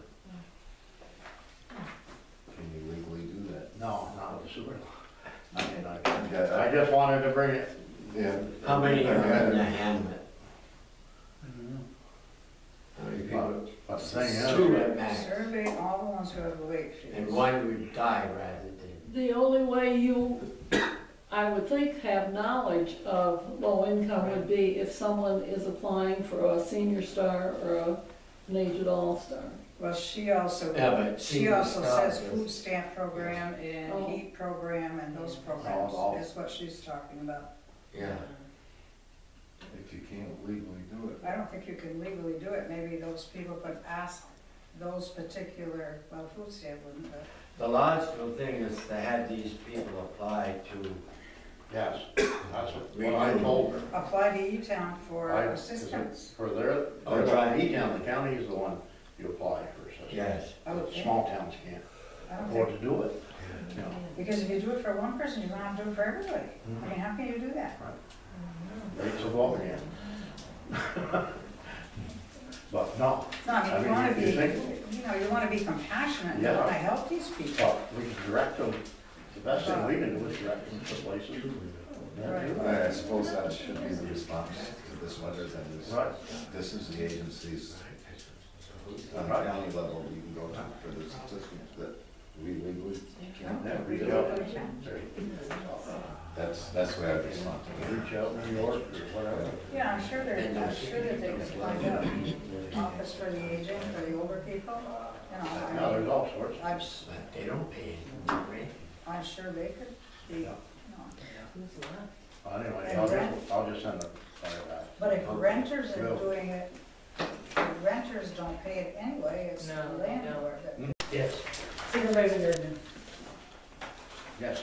Can you legally do that? No, not with the sewer. I mean, Yeah, I just wanted to bring it. Yeah. How many are I in the hamlet? How many people? But the thing is. Two at max. Survey all the ones who have late fees. And one would die rather than. The only way you, I would think, have knowledge of low income would be if someone is applying for a senior star or an aged all-star. Well, she also, Yeah, but she senior also staff says is- food stamp program and Oh. heat program and those programs is what she's talking about. Yeah. If you can't legally do it. I don't think you can legally do it, maybe those people could ask those particular, well, food stamp wouldn't, but. The logical thing is to have these people apply to. Yes, that's what I told her. Apply to E-Town for I- assistance. For their, Oh, they're right. the E-town, the county is the one you apply for assistance. Yes. Okay. Small towns can't I don't afford think, to do it. You know. because if you do it for one person, you're gonna have to do it for everybody. I mean, how can you do that? Rates of all again. But no, No, I mean, I you mean, wanna you be, think- you know, you wanna be compassionate and Yeah. wanna help these people. but we can direct them, the best thing we can do is direct them to places. Right. I suppose that should be the response to this letter, then is, Right. this is the agencies on the county level you can go to for this assistance that we legally can't. Yeah, reach out, That's the way I'd respond to it. reach out New York or whatever. Yeah, I'm sure that they could find out, office for the aging, for the older people, you know, Yeah, I there's mean, all sorts. But they don't pay any rent. I'm sure they could be, you know. Anyway, And I'll just send a letter back. But if renters are Will. doing it, if renters don't pay it anyway, it's the No, landlord that. Yes. Supervisor Goodman. Yes.